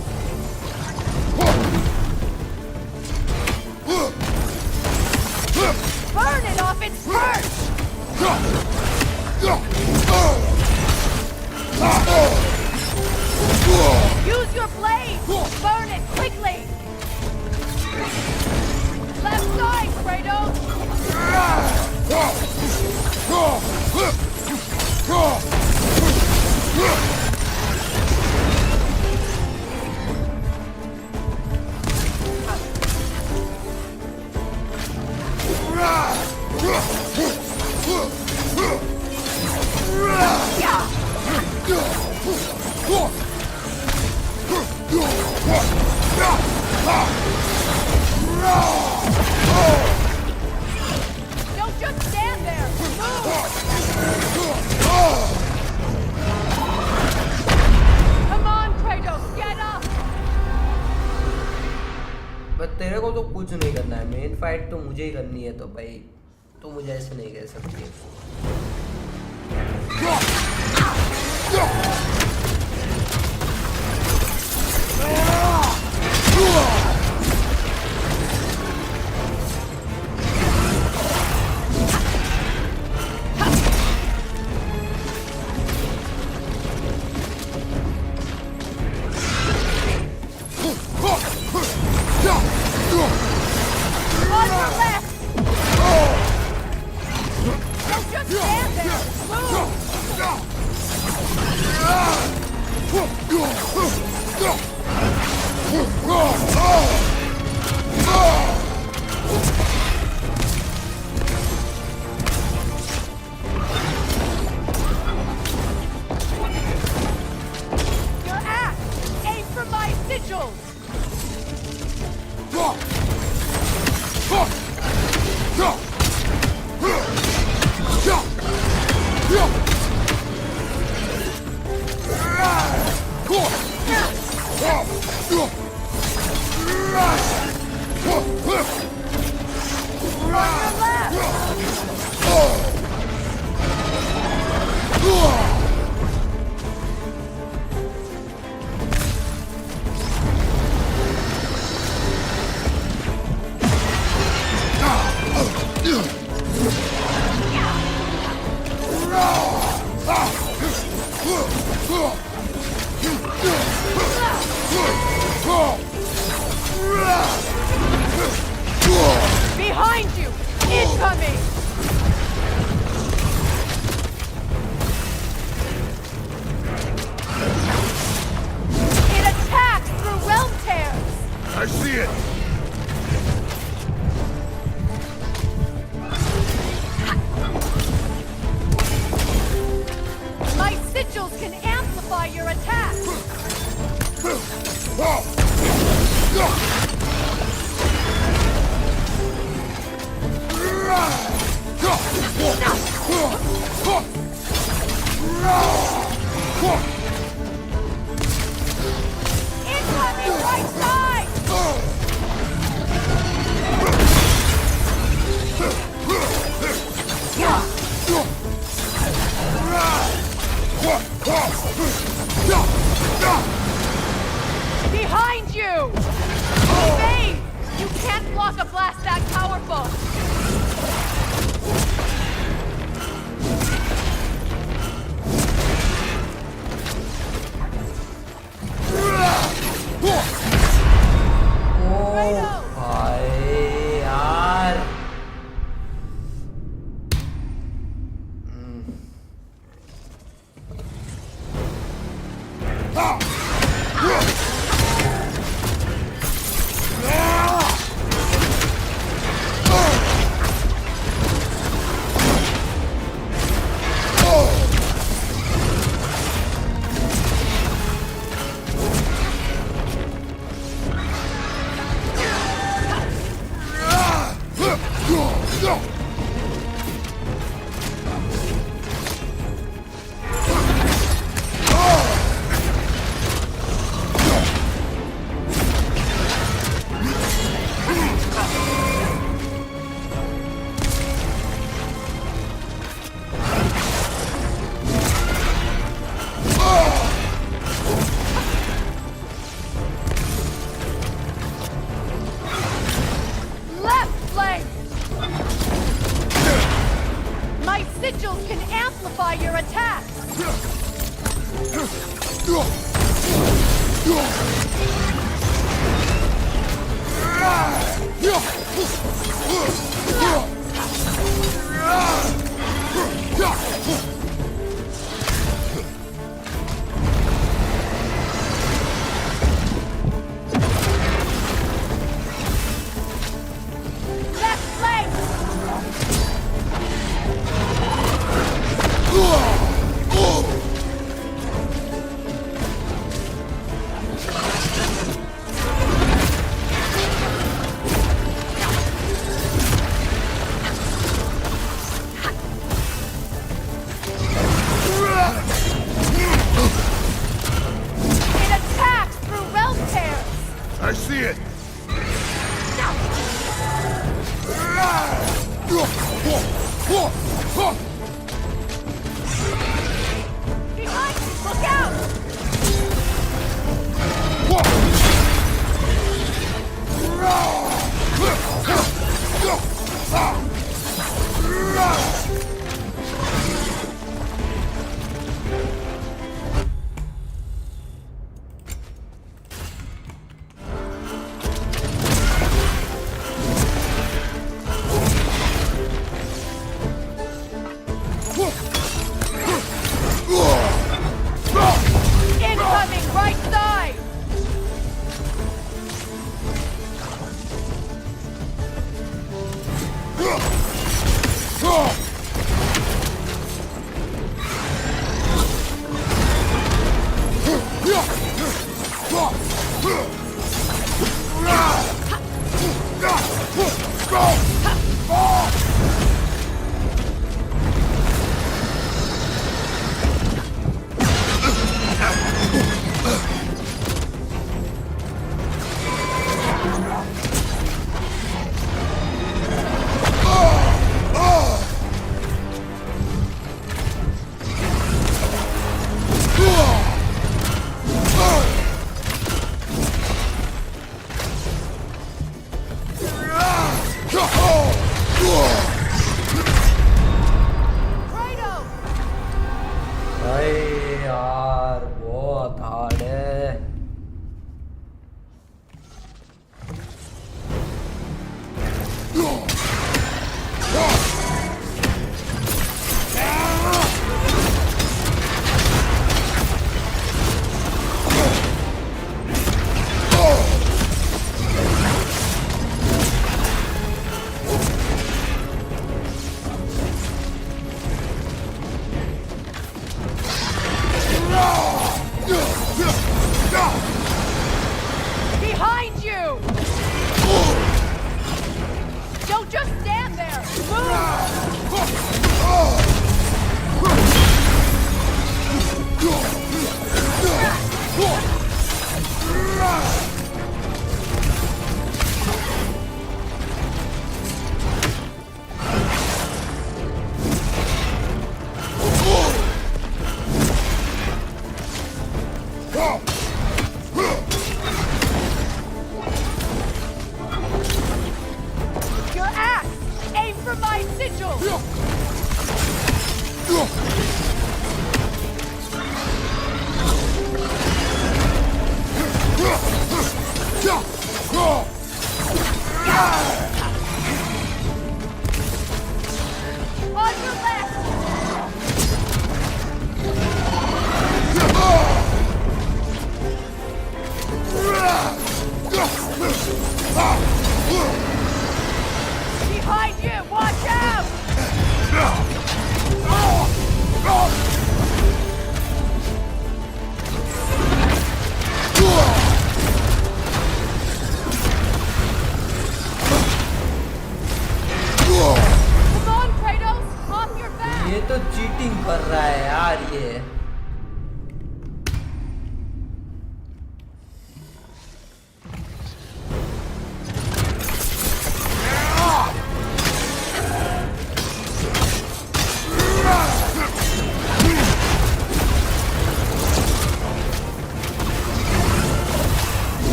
Burn it off its perch! Use your blade! Burn it quickly! Left side, Kratos! Don't just stand there! Move! Come on, Kratos, get up! पर तेरे को तो कुछ नहीं करना है, main fight तो मुझे ही करनी है, तो भाई तू मुझे ऐसे नहीं कह सकती। On your left! Don't just stand there! Move! Your axe! Aim for my sigils! Incoming! It attacks through realm tears! I see it! My sigils can amplify your attack! Incoming right side! Behind you! Evade! You can't block a blast that powerful! भाई यार Left flank! My sigils can amplify your attacks! Left flank! It attacks through realm tears! I see it! Behind you! Look out! Incoming right side! sigil! On your left! Behind you! Watch out! Come on, Kratos! Off your back! ये तो cheating कर रहा है यार ये।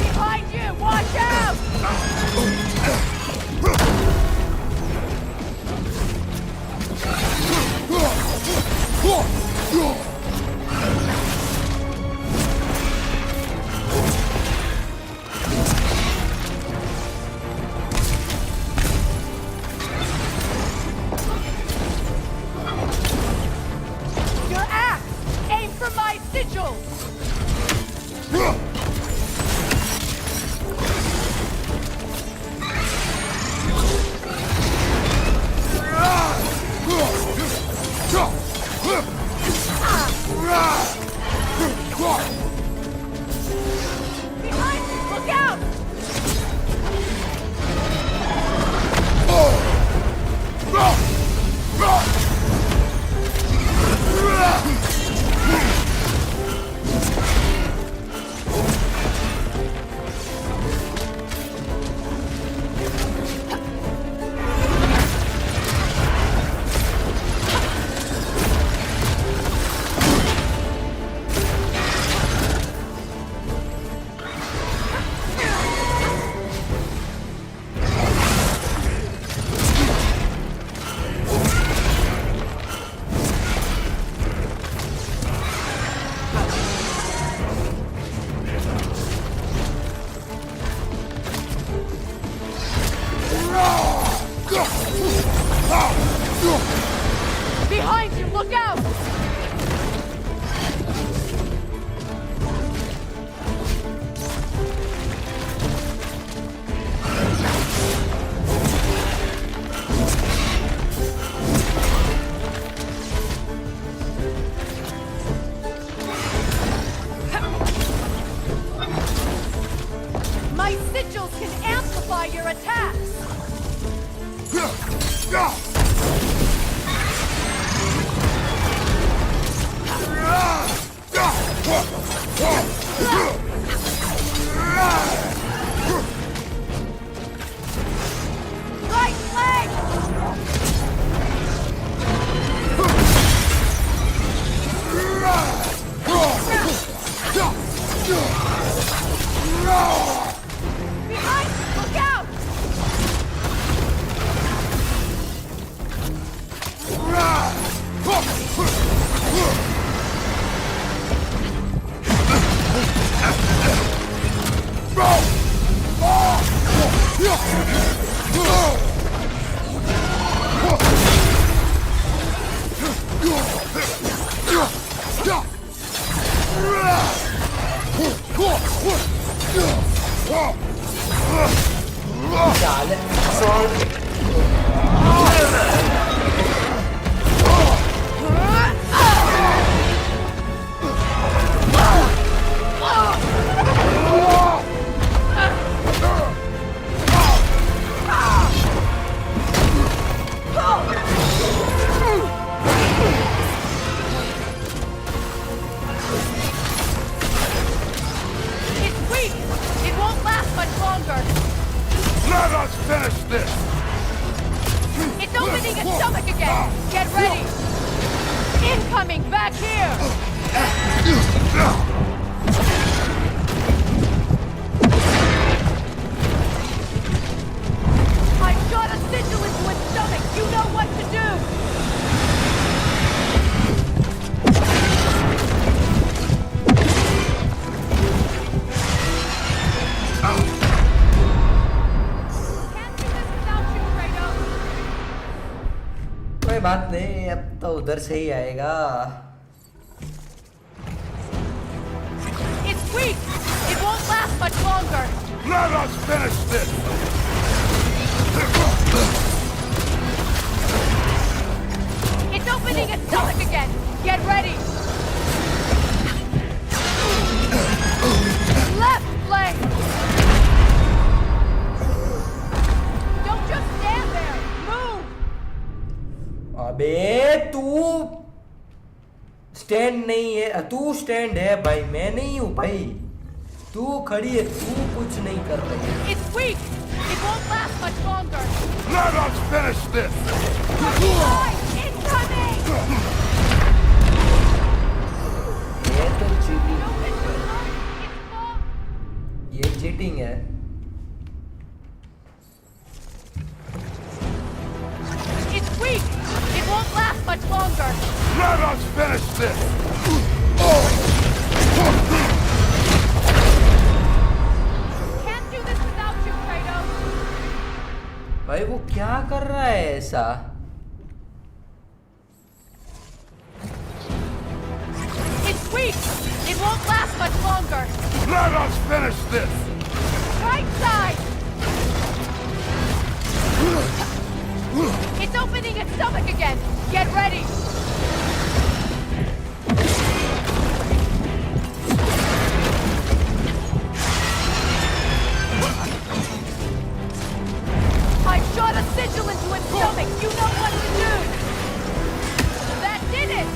Behind you! Watch out! Your axe! Aim for my sigil! Behind you! Look out! Behind you! Look out! My sigils can amplify your attacks! Right leg! Behind you! Look out! finish this! It's opening its stomach again! Get ready! Incoming back here! I shot a sigil into its stomach! You know what to do! Can't do this without you, Kratos! कोई बात नहीं, अब तो उधर से ही आएगा। It's weak! It won't last much longer! Let us finish this! It's opening its stomach again! Get ready! Left flank! Don't just stand there! Move! अबे तू स्टैंड नहीं है, तू स्टैंड है भाई, मैं नहीं हूँ भाई। तू खड़ी है, तू कुछ नहीं कर रही है। It's weak! It won't last much longer! Let us finish this! Guys, incoming! ये तो cheating, No, it's not! It's not! ये चीटिंग है। It's weak! It won't last much longer! Let us finish this! Can't do this without you, Kratos! भाई वो क्या कर रहा है ऐसा? It's weak! It won't last much longer! Let us finish this! Right side! It's opening its stomach again! Get ready! I shot a sigil into its stomach! You know what to do! That did it!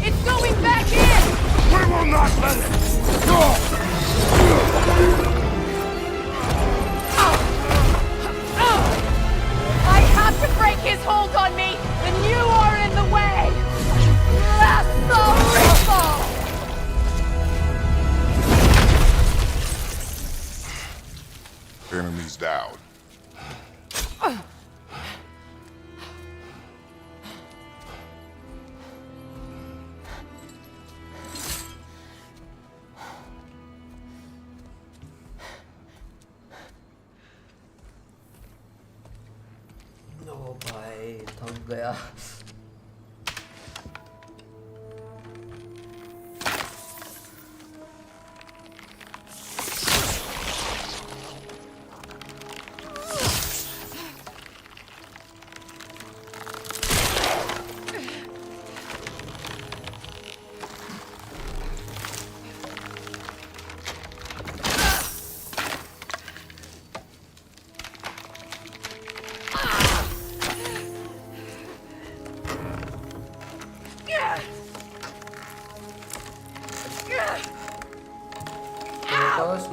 It's going back in! We will not let it! I have to break his hold on me, and you are in the way! That's the ripple! Enemies down. ओ भाई थक गया।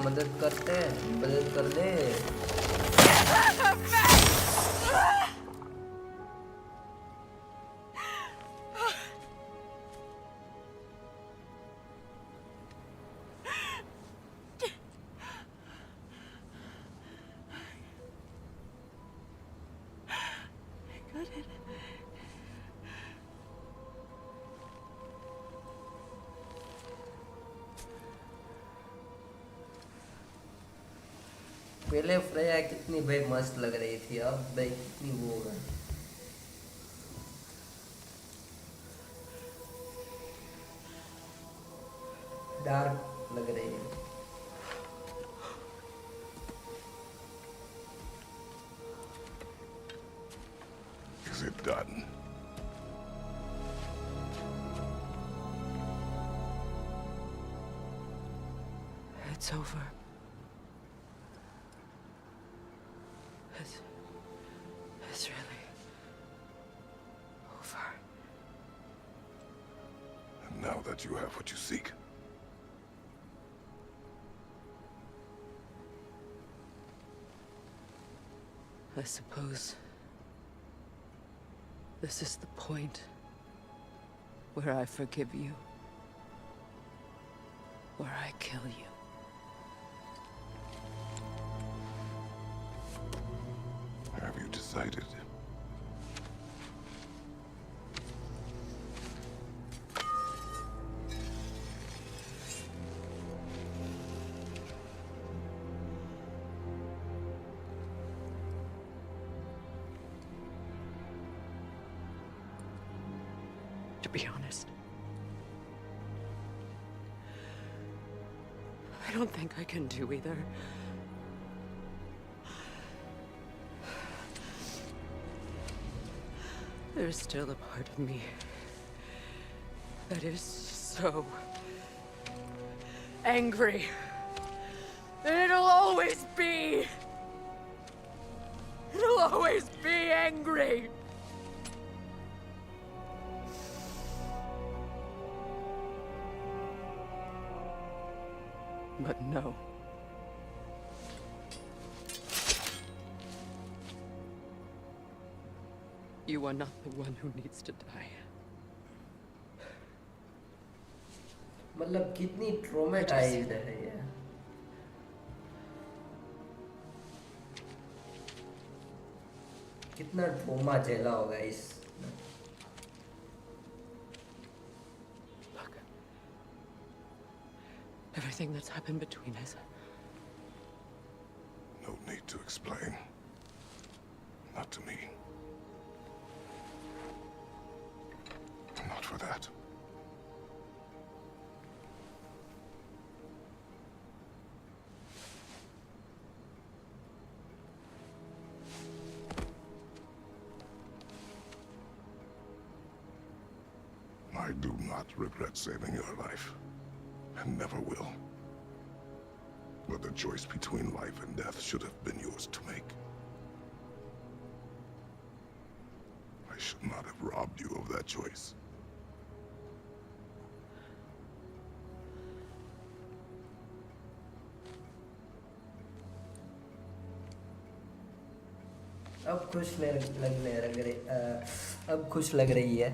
मदद करते हैं, मदद कर दे। पहले Freya कितनी भाई मस्त लग रही थी, अब भाई कितनी वो है, डार्क लग रही है। Is it done? It's over. It's really over. that you have what you seek. I suppose this is the point where I forgive you, where I kill you. Have you decided? To be honest, I don't think I can do either. There's still a part of me that is so angry. And it'll always be. It'll always be angry. But no. You are not the one who needs to die. मतलब कितनी traumatised है ये. कितना trauma झेला होगा इस. Look. Everything that's happened between us. No need to explain. Not to me. Not for that. I do not regret saving your life, and never will. But the choice between life and death should have been yours to make. I should not have robbed you of that choice. अब खुश लग रही है.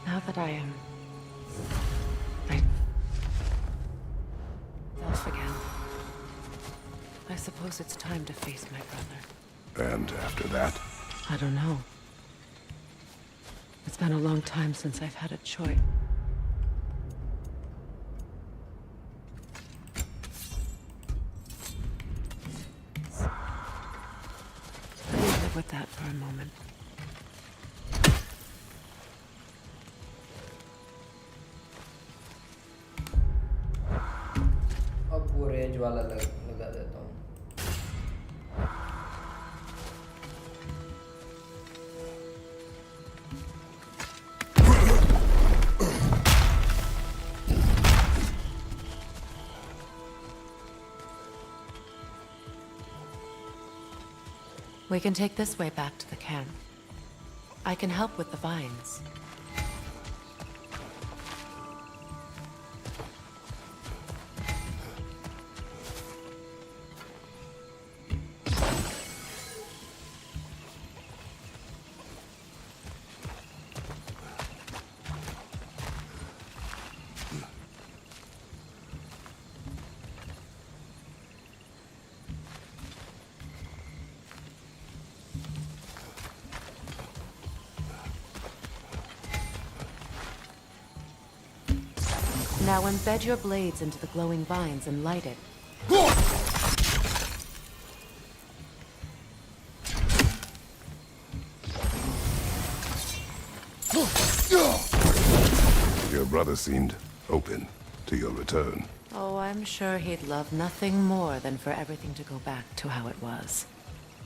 Now that I am myself again, I suppose it's time to face my brother. And after that? I don't know. It's been a long time since I've had a choice. Let me live with that for a moment. अब वो range वाला लगा देता हूँ. We can take this way back to the camp. I can help with the vines. Now embed your blades into the glowing vines and light it. Your brother seemed open to your return. Oh, I'm sure he'd love nothing more than for everything to go back to how it was,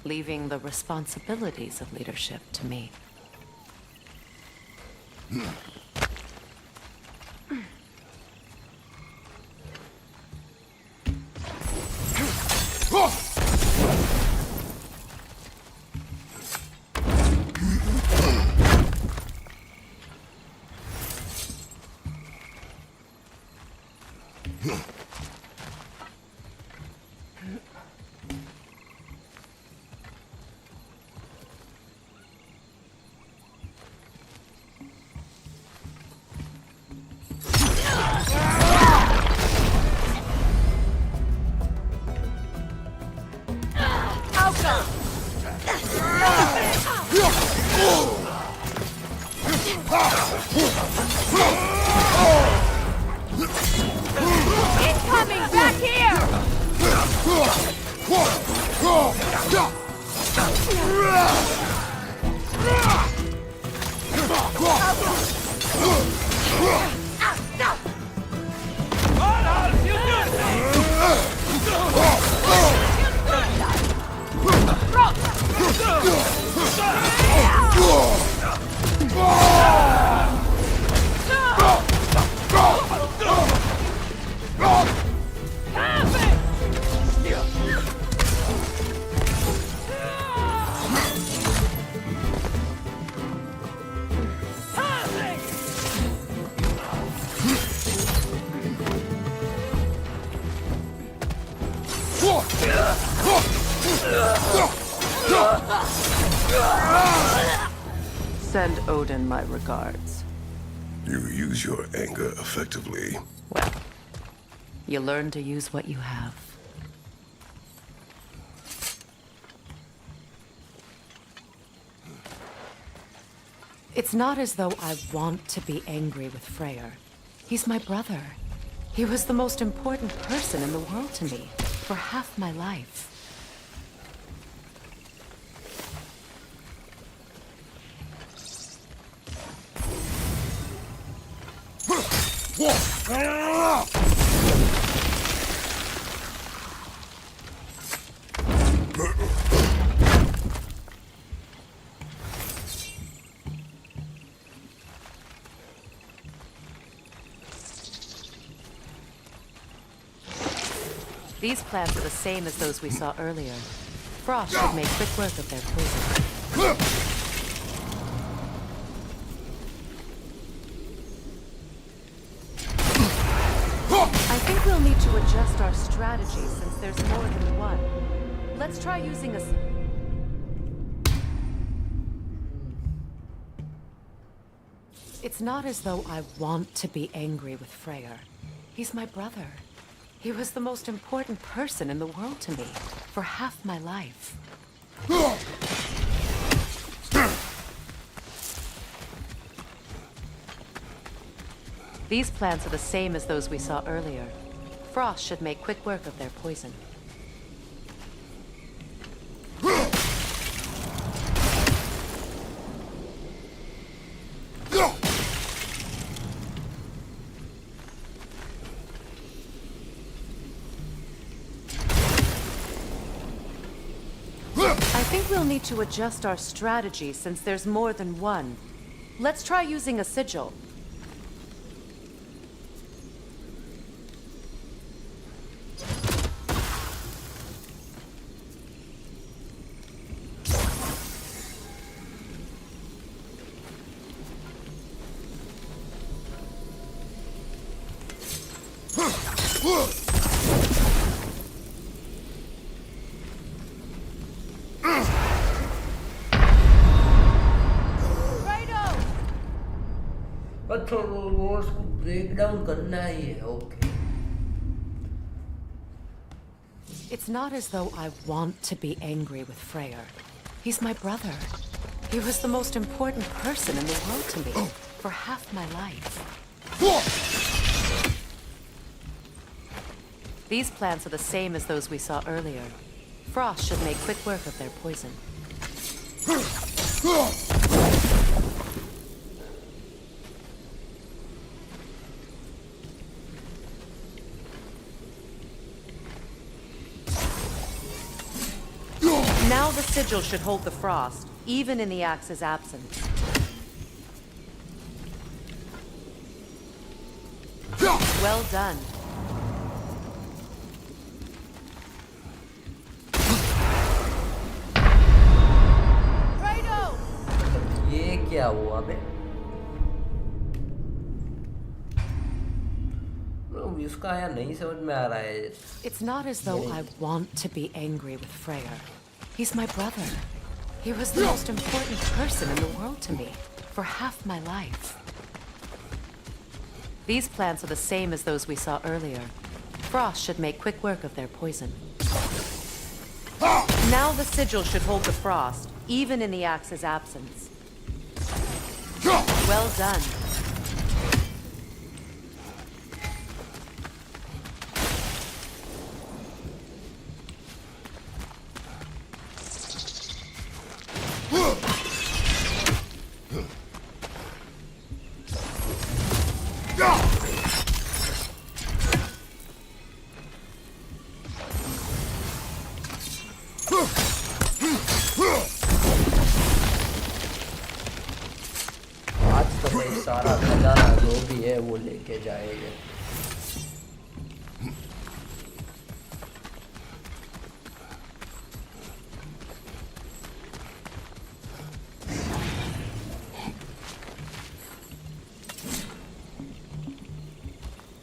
leaving the responsibilities of leadership to me. Incoming! Back here! Send Odin my regards. You use your anger effectively. Well, you learn to use what you have. It's not as though I want to be angry with Freya. He's my brother. He was the most important person in the world to me for half my life. These plants are the same as those we saw earlier. Frost should make quick work of their poison. I think we'll need to adjust our strategy since there's more than one. Let's try using a... It's not as though I want to be angry with Freya. He's my brother. He was the most important person in the world to me for half my life. These plants are the same as those we saw earlier. Frost should make quick work of their poison. I think we'll need to adjust our strategy since there's more than one. Let's try using a sigil. Wars को break down करना ही है okay It's not as though I want to be angry with Freya. He's my brother. He was the most important person in the world to me for half my life. These plants are the same as those we saw earlier. Frost should make quick work of their poison. Now the sigil should hold the frost, even in the axe's absence. Well done. ये क्या हुआ बे? इसका आया नहीं समझ में आ रहा है. It's not as though I want to be angry with Freya. He's my brother. He was the most important person in the world to me for half my life. These plants are the same as those we saw earlier. Frost should make quick work of their poison. Now the sigil should hold the frost, even in the axe's absence. Well done. सारा खजाना जो भी है वो लेके जाएंगे.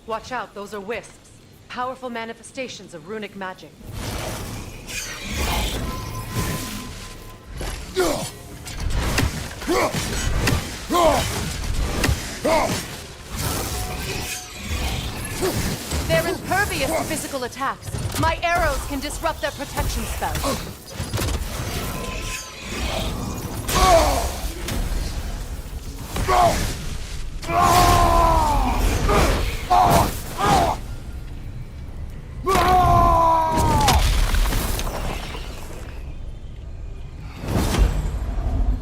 Watch out, those are wisps. Powerful manifestations of runic magic. They're impervious to physical attacks. My arrows can disrupt their protection spell.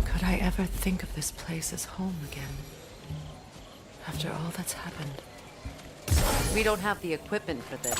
Could I ever think of this place as home again? After all that's happened. We don't have the equipment for this.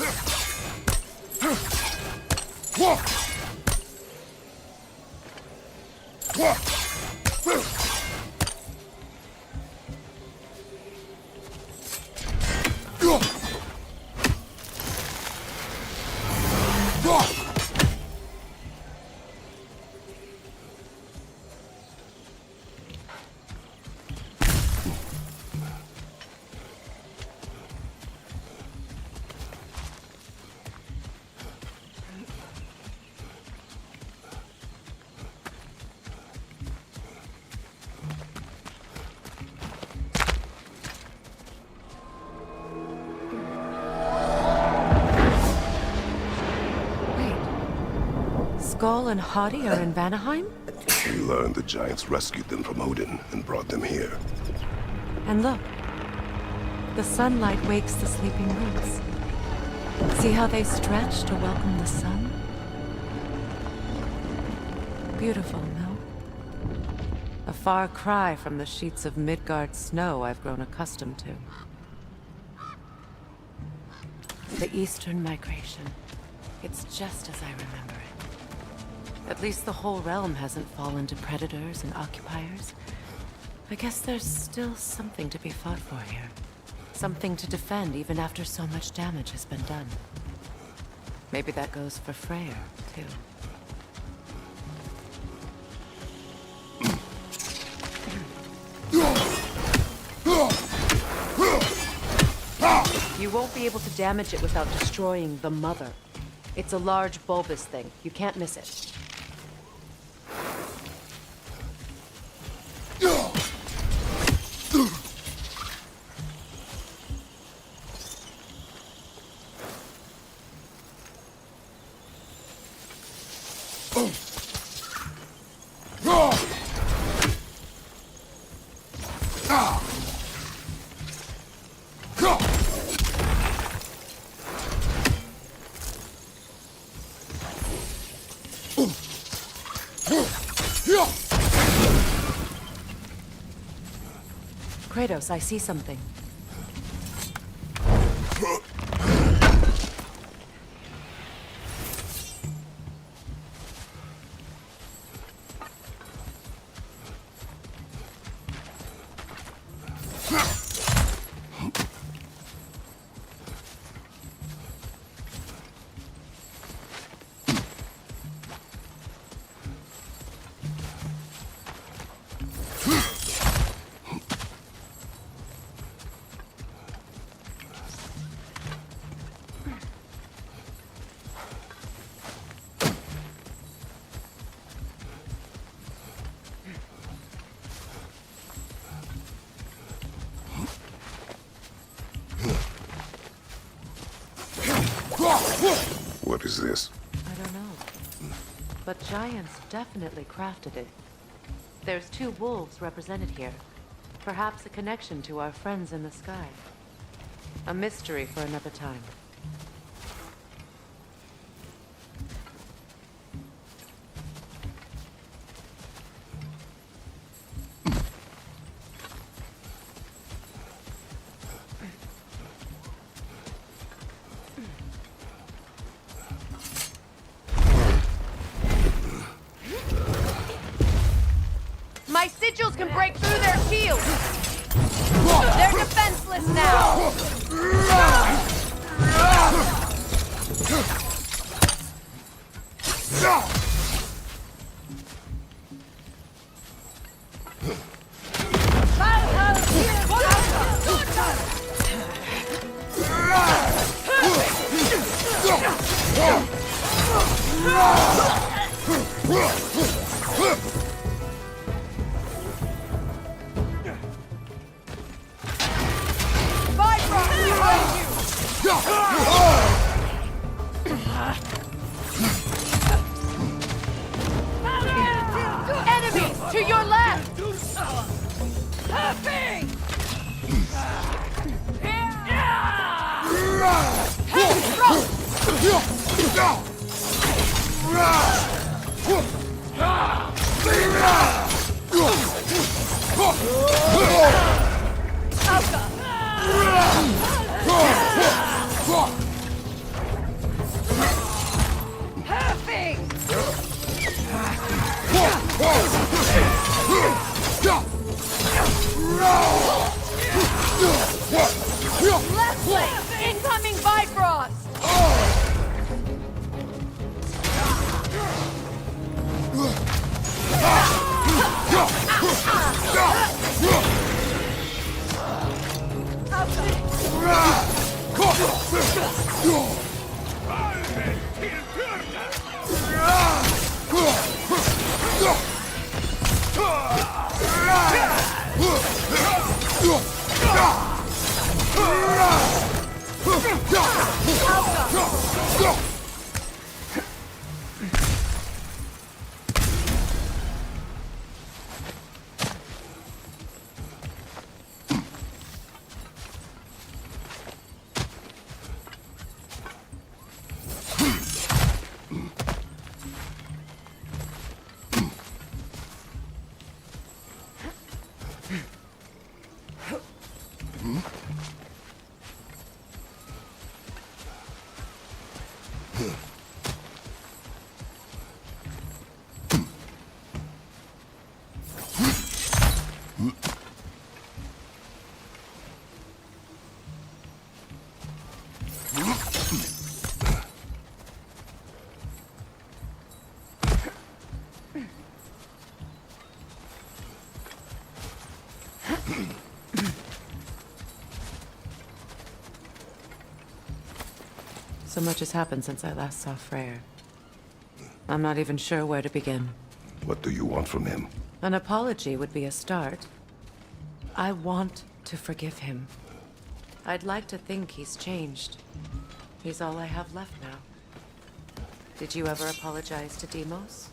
Skull and Hadi are in Vanaheim? We learned the giants rescued them from Odin and brought them here. And look, the sunlight wakes the sleeping roots. See how they stretch to welcome the sun? Beautiful, no? A far cry from the sheets of Midgard snow I've grown accustomed to. The Eastern Migration. It's just as I remember it. At least the whole realm hasn't fallen to predators and occupiers. I guess there's still something to be fought for here. Something to defend even after so much damage has been done. Maybe that goes for Freya, too. You won't be able to damage it without destroying the Mother. It's a large bulbous thing. You can't miss it. Kratos, I see something. What is this? I don't know. But giants definitely crafted it. There's 2 wolves represented here. Perhaps a connection to our friends in the sky. A mystery for another time. My sigils can break through their shields! They're defenseless now! Enemies to your left! Left leg! Incoming Bifrost! So much has happened since I last saw Freya. I'm not even sure where to begin. What do you want from him? An apology would be a start. I want to forgive him. I'd like to think he's changed. He's all I have left now. Did you ever apologize to Deimos?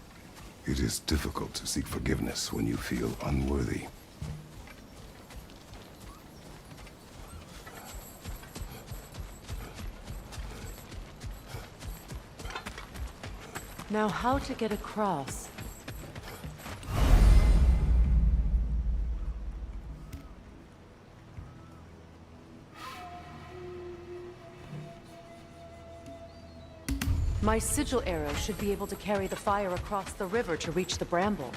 It is difficult to seek forgiveness when you feel unworthy. Now, how to get across? My sigil arrow should be able to carry the fire across the river to reach the bramble.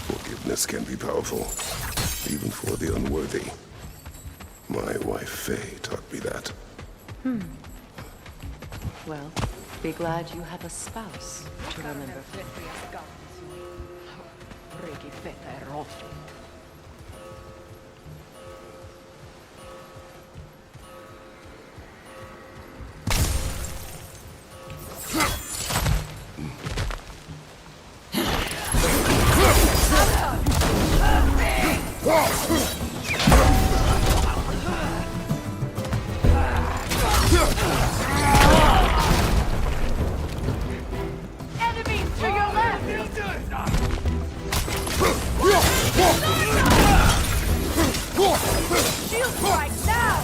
Forgiveness can be powerful, even for the unworthy. My wife Faye taught me that. Well, be glad you have a spouse to remember. Enemies to your left! Shield strike now!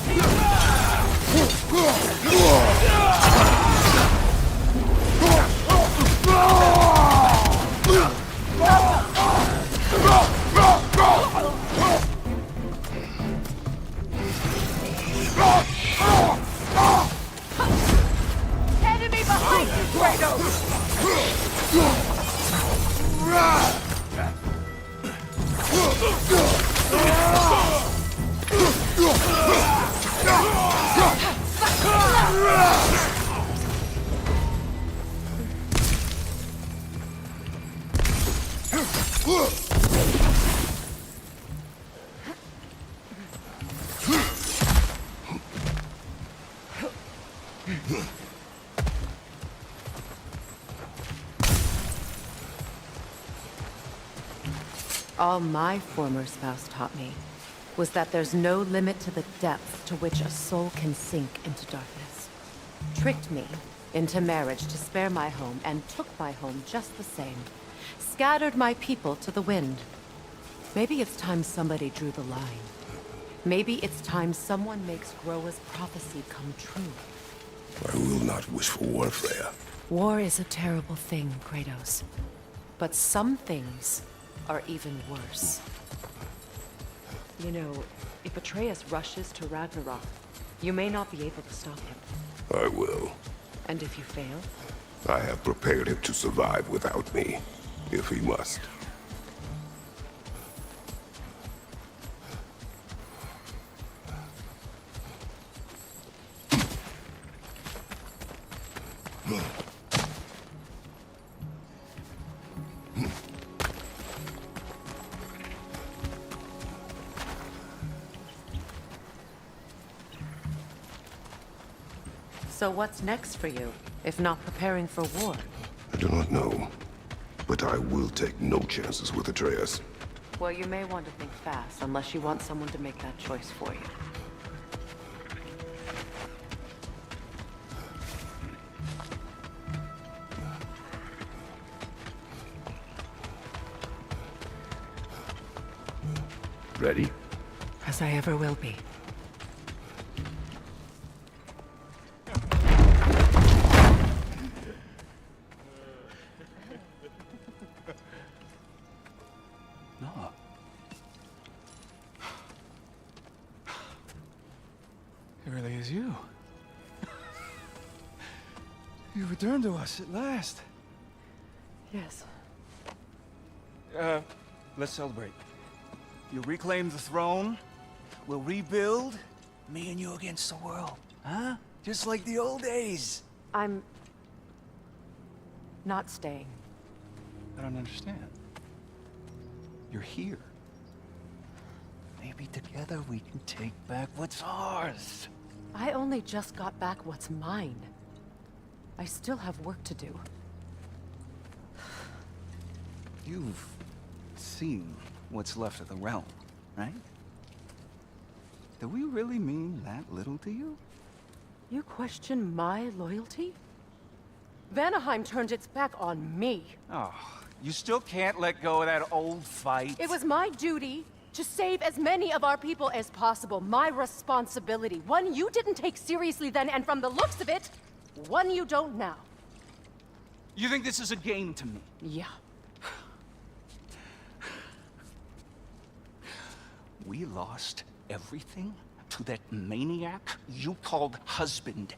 All my former spouse taught me was that there's no limit to the depth to which a soul can sink into darkness. Tricked me into marriage to spare my home and took my home just the same. Scattered my people to the wind. Maybe it's time somebody drew the line. Maybe it's time someone makes Groa's prophecy come true. I will not wish for war, Freya. War is a terrible thing, Kratos. But some things are even worse. You know, if Atreus rushes to Ragnarok, you may not be able to stop him. I will. And if you fail? I have prepared him to survive without me, if he must. So what's next for you, if not preparing for war? I do not know, but I will take no chances with Atreus. Well, you may want to think fast, unless you want someone to make that choice for you. Ready? As I ever will be. No. It really is you. You returned to us at last. Yes. Let's celebrate. You reclaim the throne, we'll rebuild, me and you against the world, huh? Just like the old days. I'm not staying. I don't understand. You're here. Maybe together we can take back what's ours. I only just got back what's mine. I still have work to do. You've seen what's left of the realm, right? Do we really mean that little to you? You question my loyalty? Vanaheim turned its back on me. Oh, you still can't let go of that old fight? It was my duty to save as many of our people as possible. My responsibility. One you didn't take seriously then, and from the looks of it, one you don't now. You think this is a game to me? Yeah. We lost everything to that maniac you called husband.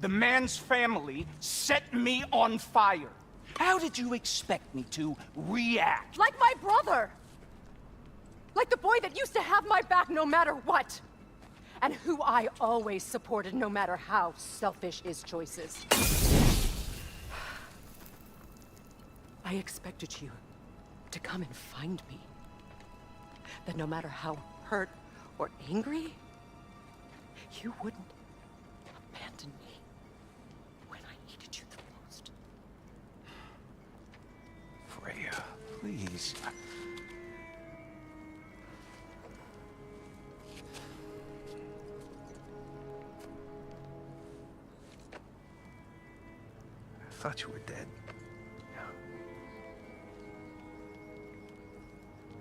The man's family set me on fire. How did you expect me to react? Like my brother! Like the boy that used to have my back no matter what! And who I always supported no matter how selfish his choices. I expected you to come and find me. That no matter how hurt or angry, you wouldn't abandon me when I needed you the most. Freya, please. I thought you were dead.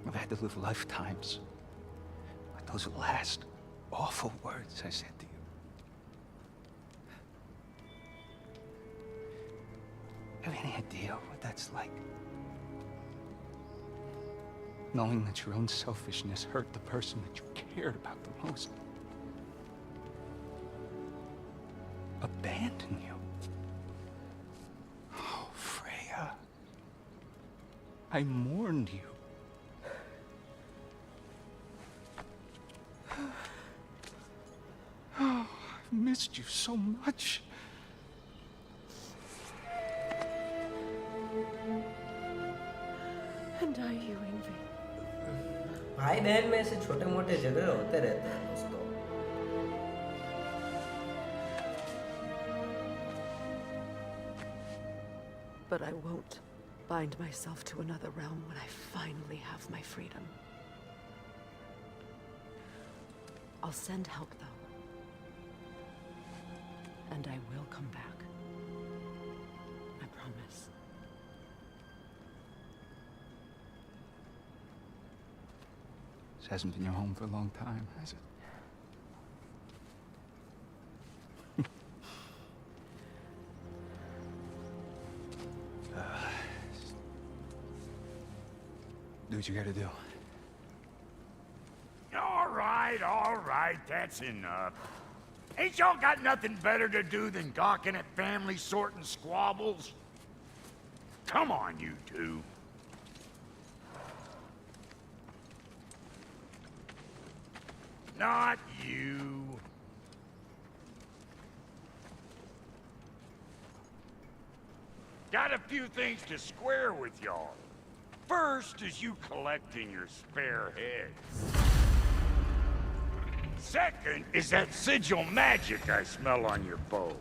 I've had to live lifetimes with those last awful words I said to you. Have any idea what that's like? Knowing that your own selfishness hurt the person that you cared about the most. Abandon you. Oh, Freya. I mourned you. Oh, I've missed you so much. And are you envy? भाई बहन में ऐसे छोटे मोटे झगड़े होते रहते हैं दोस्तों। But I won't bind myself to another realm when I finally have my freedom. I'll send help, though. And I will come back. I promise. This hasn't been your home for a long time, has it? Do what you gotta do. All right, that's enough. Ain't y'all got nothing better to do than gawking at family sorting squabbles? Come on, you two. Not you. Got a few things to square with y'all. First is you collecting your spare heads. Second is that sigil magic I smell on your bow.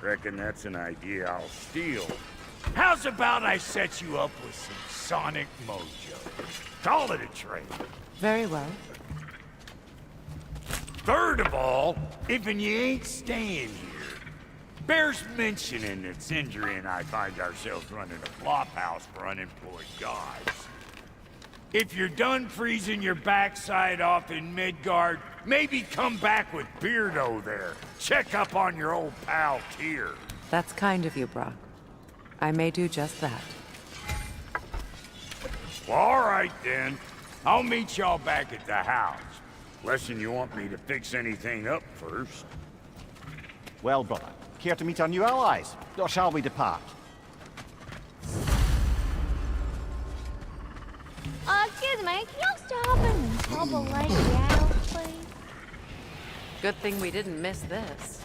Reckon that's an idea I'll steal. How's about I set you up with some sonic mojo? Call it a trade. Very well. Third of all, if you ain't staying here, bears mentioning that Sindri and I find ourselves running a flop house for unemployed gods. If you're done freezing your backside off in Midgard, maybe come back with Beardo there. Check up on your old pal Tyr. That's kind of you, Brok. I may do just that. Well, all right then. I'll meet y'all back at the house. Lesson you want me to fix anything up first. Well, brother, care to meet our new allies? Or shall we depart? Excuse me, can y'all stop and help a lady out, please? Good thing we didn't miss this.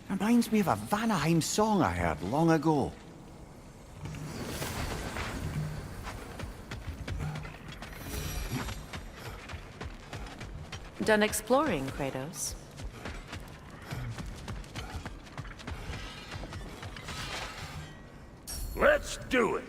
Reminds me of a Vanaheim song I heard long ago. Done exploring, Kratos? Let's do it.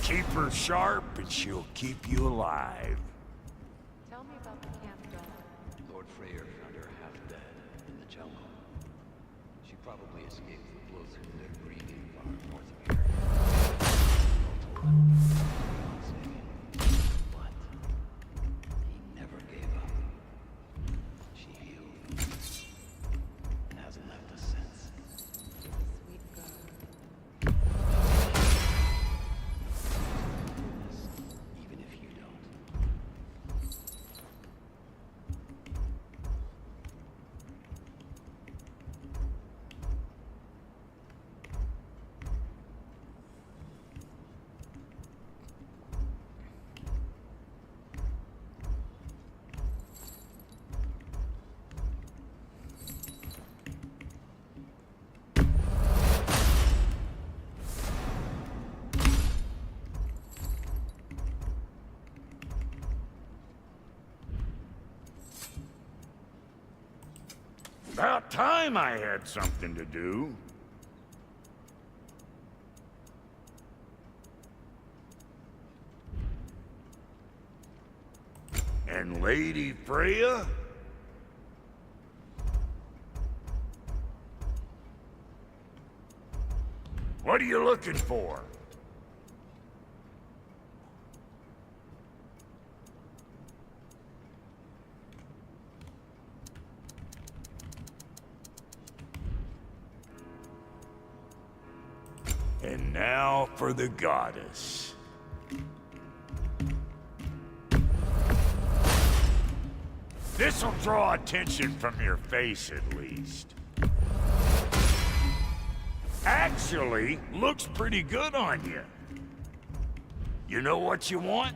Keep her sharp and she'll keep you alive. Tell me about the camp dog. Lord Freya found her half dead in the jungle. She probably escaped the blows from their breeding far north of here. But he never gave up. She healed and hasn't left us since. Sweet girl. Even if you don't. About time I had something to do. And Lady Freya? What are you looking for? And now for the goddess. This'll draw attention from your face, at least. Actually, looks pretty good on you. You know what you want?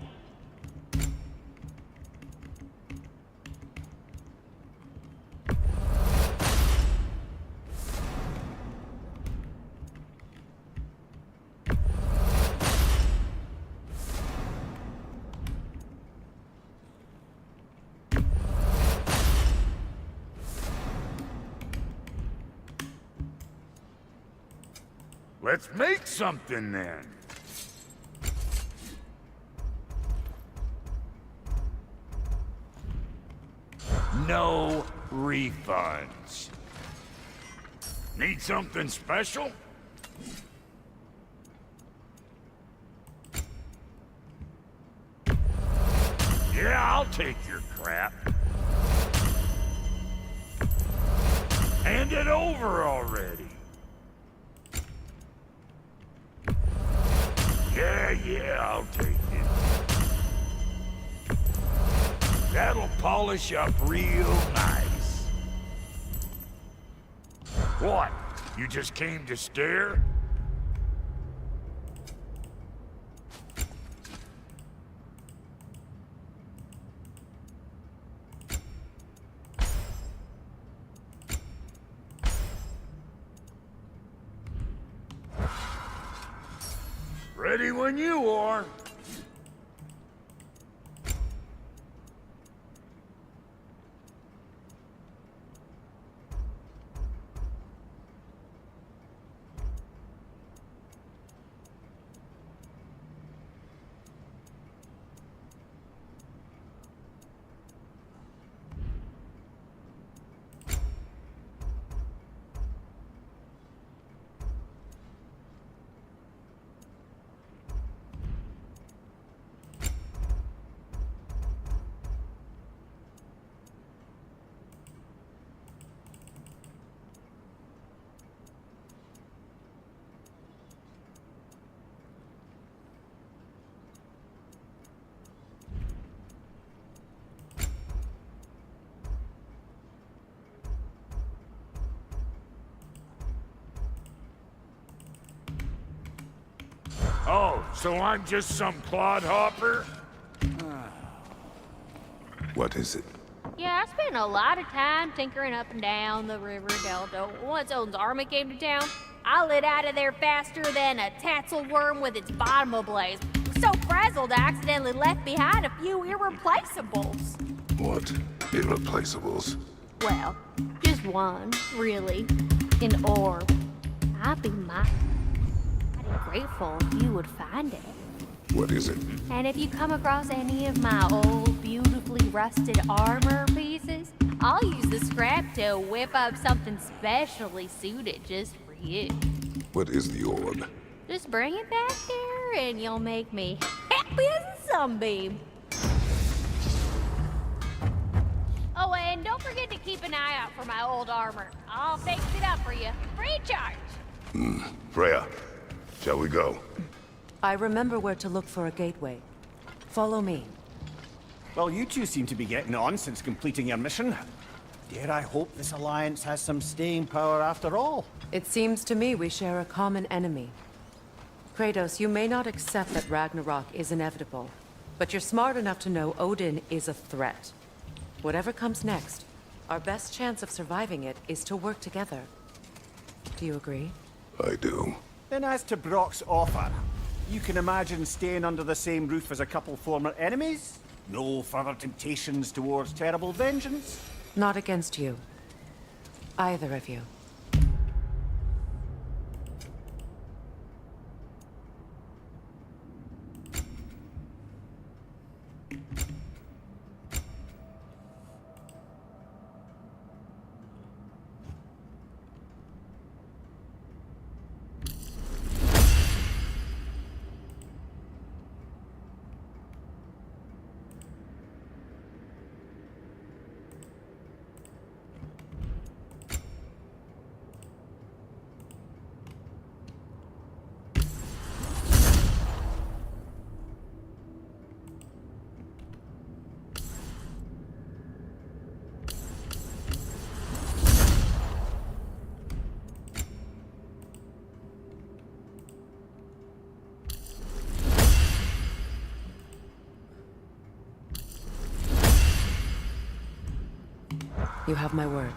Let's make something then. No refunds. Need something special? Yeah, I'll take your crap. Hand it over already. Yeah, I'll take it. That'll polish up real nice. What? You just came to stare? Ready when you are. Oh, so I'm just some clodhopper? What is it? Yeah, I spent a lot of time tinkering up and down the river delta. Once Odin's army came to town, I lit out of there faster than a tassel worm with its bottom ablaze. So frazzled, I accidentally left behind a few irreplaceables. What? Irreplaceables? Well, just one, really. An orb. I'd be mighty grateful if you would find it. What is it? And if you come across any of my old, beautifully rusted armor pieces, I'll use the scrap to whip up something specially suited just for you. What is the orb? Just bring it back there and you'll make me happy as a sunbeam. Oh, and don't forget to keep an eye out for my old armor. I'll fix it up for you. Free charge. Freya, shall we go? I remember where to look for a gateway. Follow me. Well, you two seem to be getting on since completing your mission. Dare I hope this alliance has some staying power after all? It seems to me we share a common enemy. Kratos, you may not accept that Ragnarok is inevitable, but you're smart enough to know Odin is a threat. Whatever comes next, our best chance of surviving it is to work together. Do you agree? I do. Then as to Brok's offer, you can imagine staying under the same roof as a couple former enemies? No further temptations towards terrible vengeance? Not against you. Either of you. You have my word.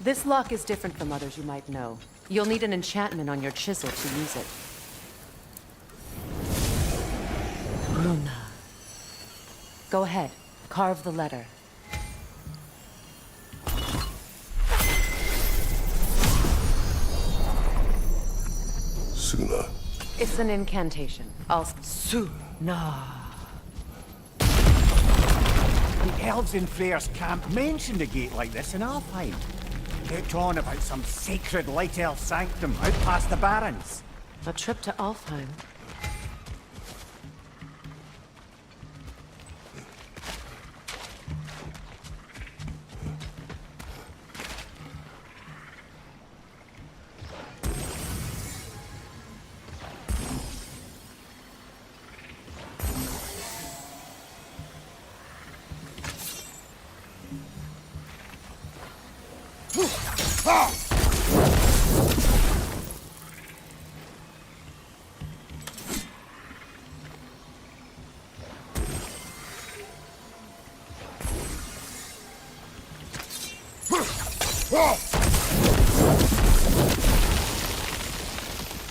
This lock is different from others you might know. You'll need an enchantment on your chisel to use it. Luna. Go ahead. Carve the letter. Suna. It's an incantation. Suna. The elves in Freya's camp mentioned a gate like this in Alfheim. Kept on about some sacred light elf sanctum out past the barrens. A trip to Alfheim.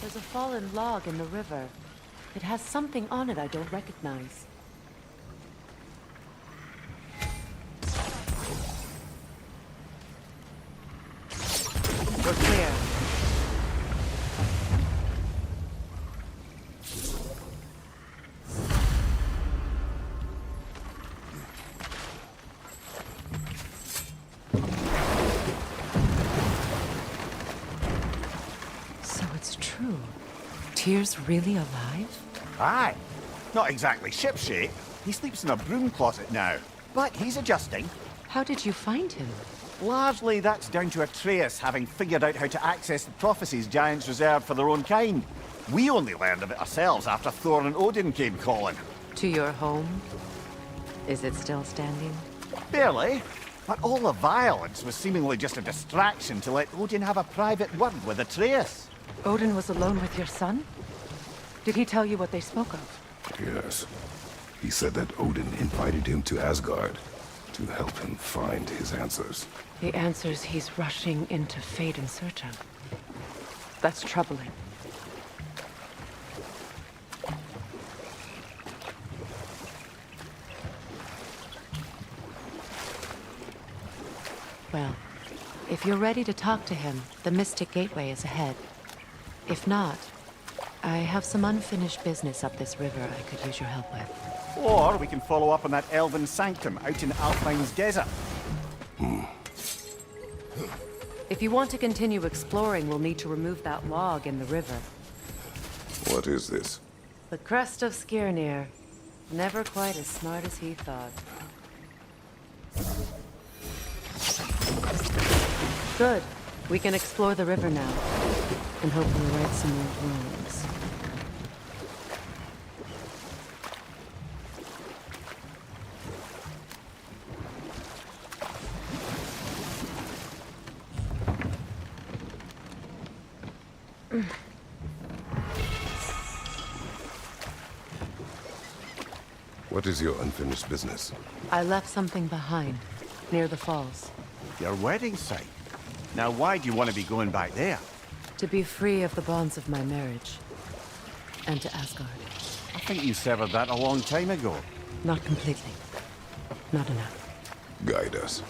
There's a fallen log in the river. It has something on it I don't recognize. We're clear. So it's true. Tyr's really alive? Aye. Not exactly shipshape. He sleeps in a broom closet now. But he's adjusting. How did you find him? Largely that's down to Atreus having figured out how to access the prophecies giants reserved for their own kind. We only learned of it ourselves after Thor and Odin came calling. To your home? Is it still standing? Barely. But all the violence was seemingly just a distraction to let Odin have a private word with Atreus. Odin was alone with your son? Did he tell you what they spoke of? Yes. He said that Odin invited him to Asgard to help him find his answers. The answers he's rushing into fate in search of. That's troubling. Well, if you're ready to talk to him, the Mystic Gateway is ahead. If not, I have some unfinished business up this river I could use your help with. Or we can follow up on that elven sanctum out in Alfheim's desert. If you want to continue exploring, we'll need to remove that log in the river. What is this? The crest of Skirnir. Never quite as smart as he thought. Good. We can explore the river now. And hopefully right some more runes. What is your unfinished business? I left something behind, near the falls. Your wedding site. Now, why do you want to be going back there? To be free of the bonds of my marriage. And to Asgard. I think you severed that a long time ago. Not completely. Not enough. Guide us.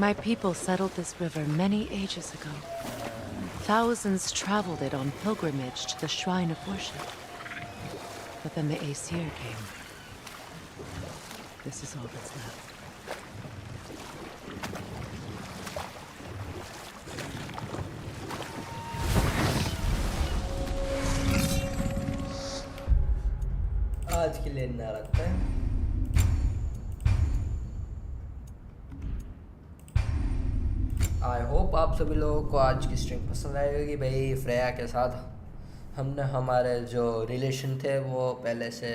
My people settled this river many ages ago. Thousands traveled it on pilgrimage to the shrine of worship. But then the Aesir came. This is all that's left. आज के लिए इतना रखते हैं। I hope आप सभी लोगों को आज की स्ट्रीम पसंद आई होगी। भाई फ्रेया के साथ हमने हमारे जो रिलेशन थे वो पहले से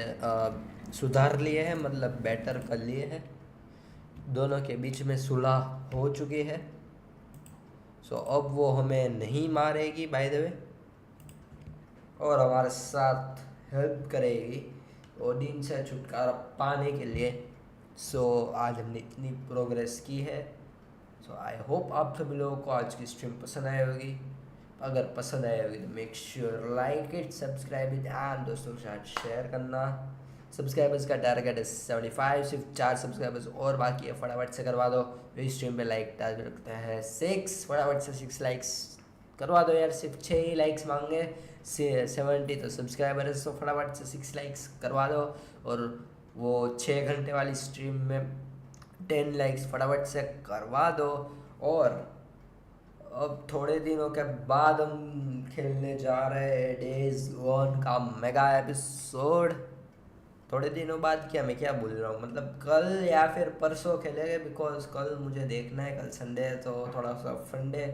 सुधार लिए हैं, मतलब बेटर कर लिए हैं। दोनों के बीच में सुलह हो चुकी है। सो अब वो हमें नहीं मारेगी बाय द वे, और हमारे साथ हेल्प करेगी ओडिन से छुटकारा पाने के लिए। सो आज हमने इतनी प्रोग्रेस की है। सो आई होप आप सभी लोगों को आज की स्ट्रीम पसंद आई होगी। अगर पसंद आई होगी तो make sure like it, subscribe it and दोस्तों के साथ शेयर करना। सब्सक्राइबर्स का टारगेट है 75, सिर्फ 4 सब्सक्राइबर्स और बाकी है, फटाफट से करवा दो। इस स्ट्रीम पे लाइक टारगेट रखता है 6, फटाफट से 6 लाइक्स करवा दो यार। सिर्फ 6 ही लाइक्स मांगे, 70 तो सब्सक्राइबर है, तो फटाफट से 6 लाइक्स करवा दो। और वो 6 घंटे वाली स्ट्रीम में 10 लाइक्स फटाफट से करवा दो। और अब थोड़े दिनों के बाद हम खेलने जा रहे हैं डेज गॉन का मेगा एपिसोड। थोड़े दिनों बाद क्या, मैं क्या बोल रहा हूँ, मतलब कल या फिर परसों खेलेंगे, बिकॉज कल मुझे देखना है, कल संडे है तो थोड़ा सा फंडे।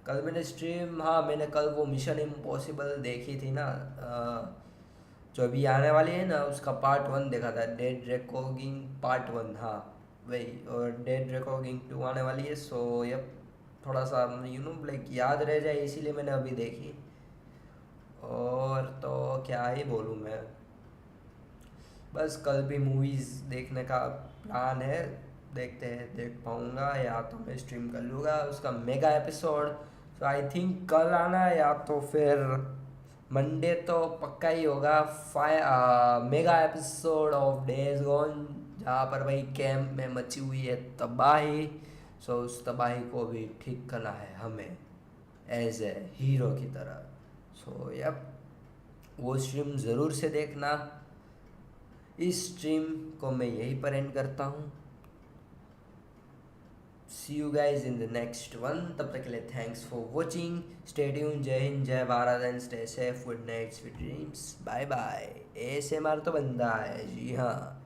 कल मैंने स्ट्रीम, हाँ मैंने कल वो मिशन इम्पॉसिबल देखी थी ना, जो अभी आने वाली है ना, उसका पार्ट 1 देखा था, डेड रिकॉर्डिंग पार्ट 1, हाँ वही। और डेड रिकॉर्डिंग 2 आने वाली है। सो ये थोड़ा सा लाइक याद रह जाए, इसीलिए मैंने अभी देखी। और तो क्या ही बोलूँ मैं, बस कल भी मूवीज़ देखने का प्लान है, देखते हैं देख पाऊँगा या तो मैं स्ट्रीम कर लूँगा उसका mega episode. So I think कल आना है या तो फिर मंडे तो पक्का ही होगा mega episode of days gone, जहाँ पर भाई कैंप में मची हुई है तबाही। सो उस तबाही को भी ठीक करना है हमें एज ए हीरो की तरह। सो यप, वो स्ट्रीम ज़रूर से देखना। इस स्ट्रीम को मैं यहीं पर एंड करता हूँ। See you guys in the next one. तब तक के लिए thanks for watching, stay tune. जय हिंद, जय Bharat and stay safe, good night, sweet dreams, bye bye. ASMR तो बंदा है जी हाँ।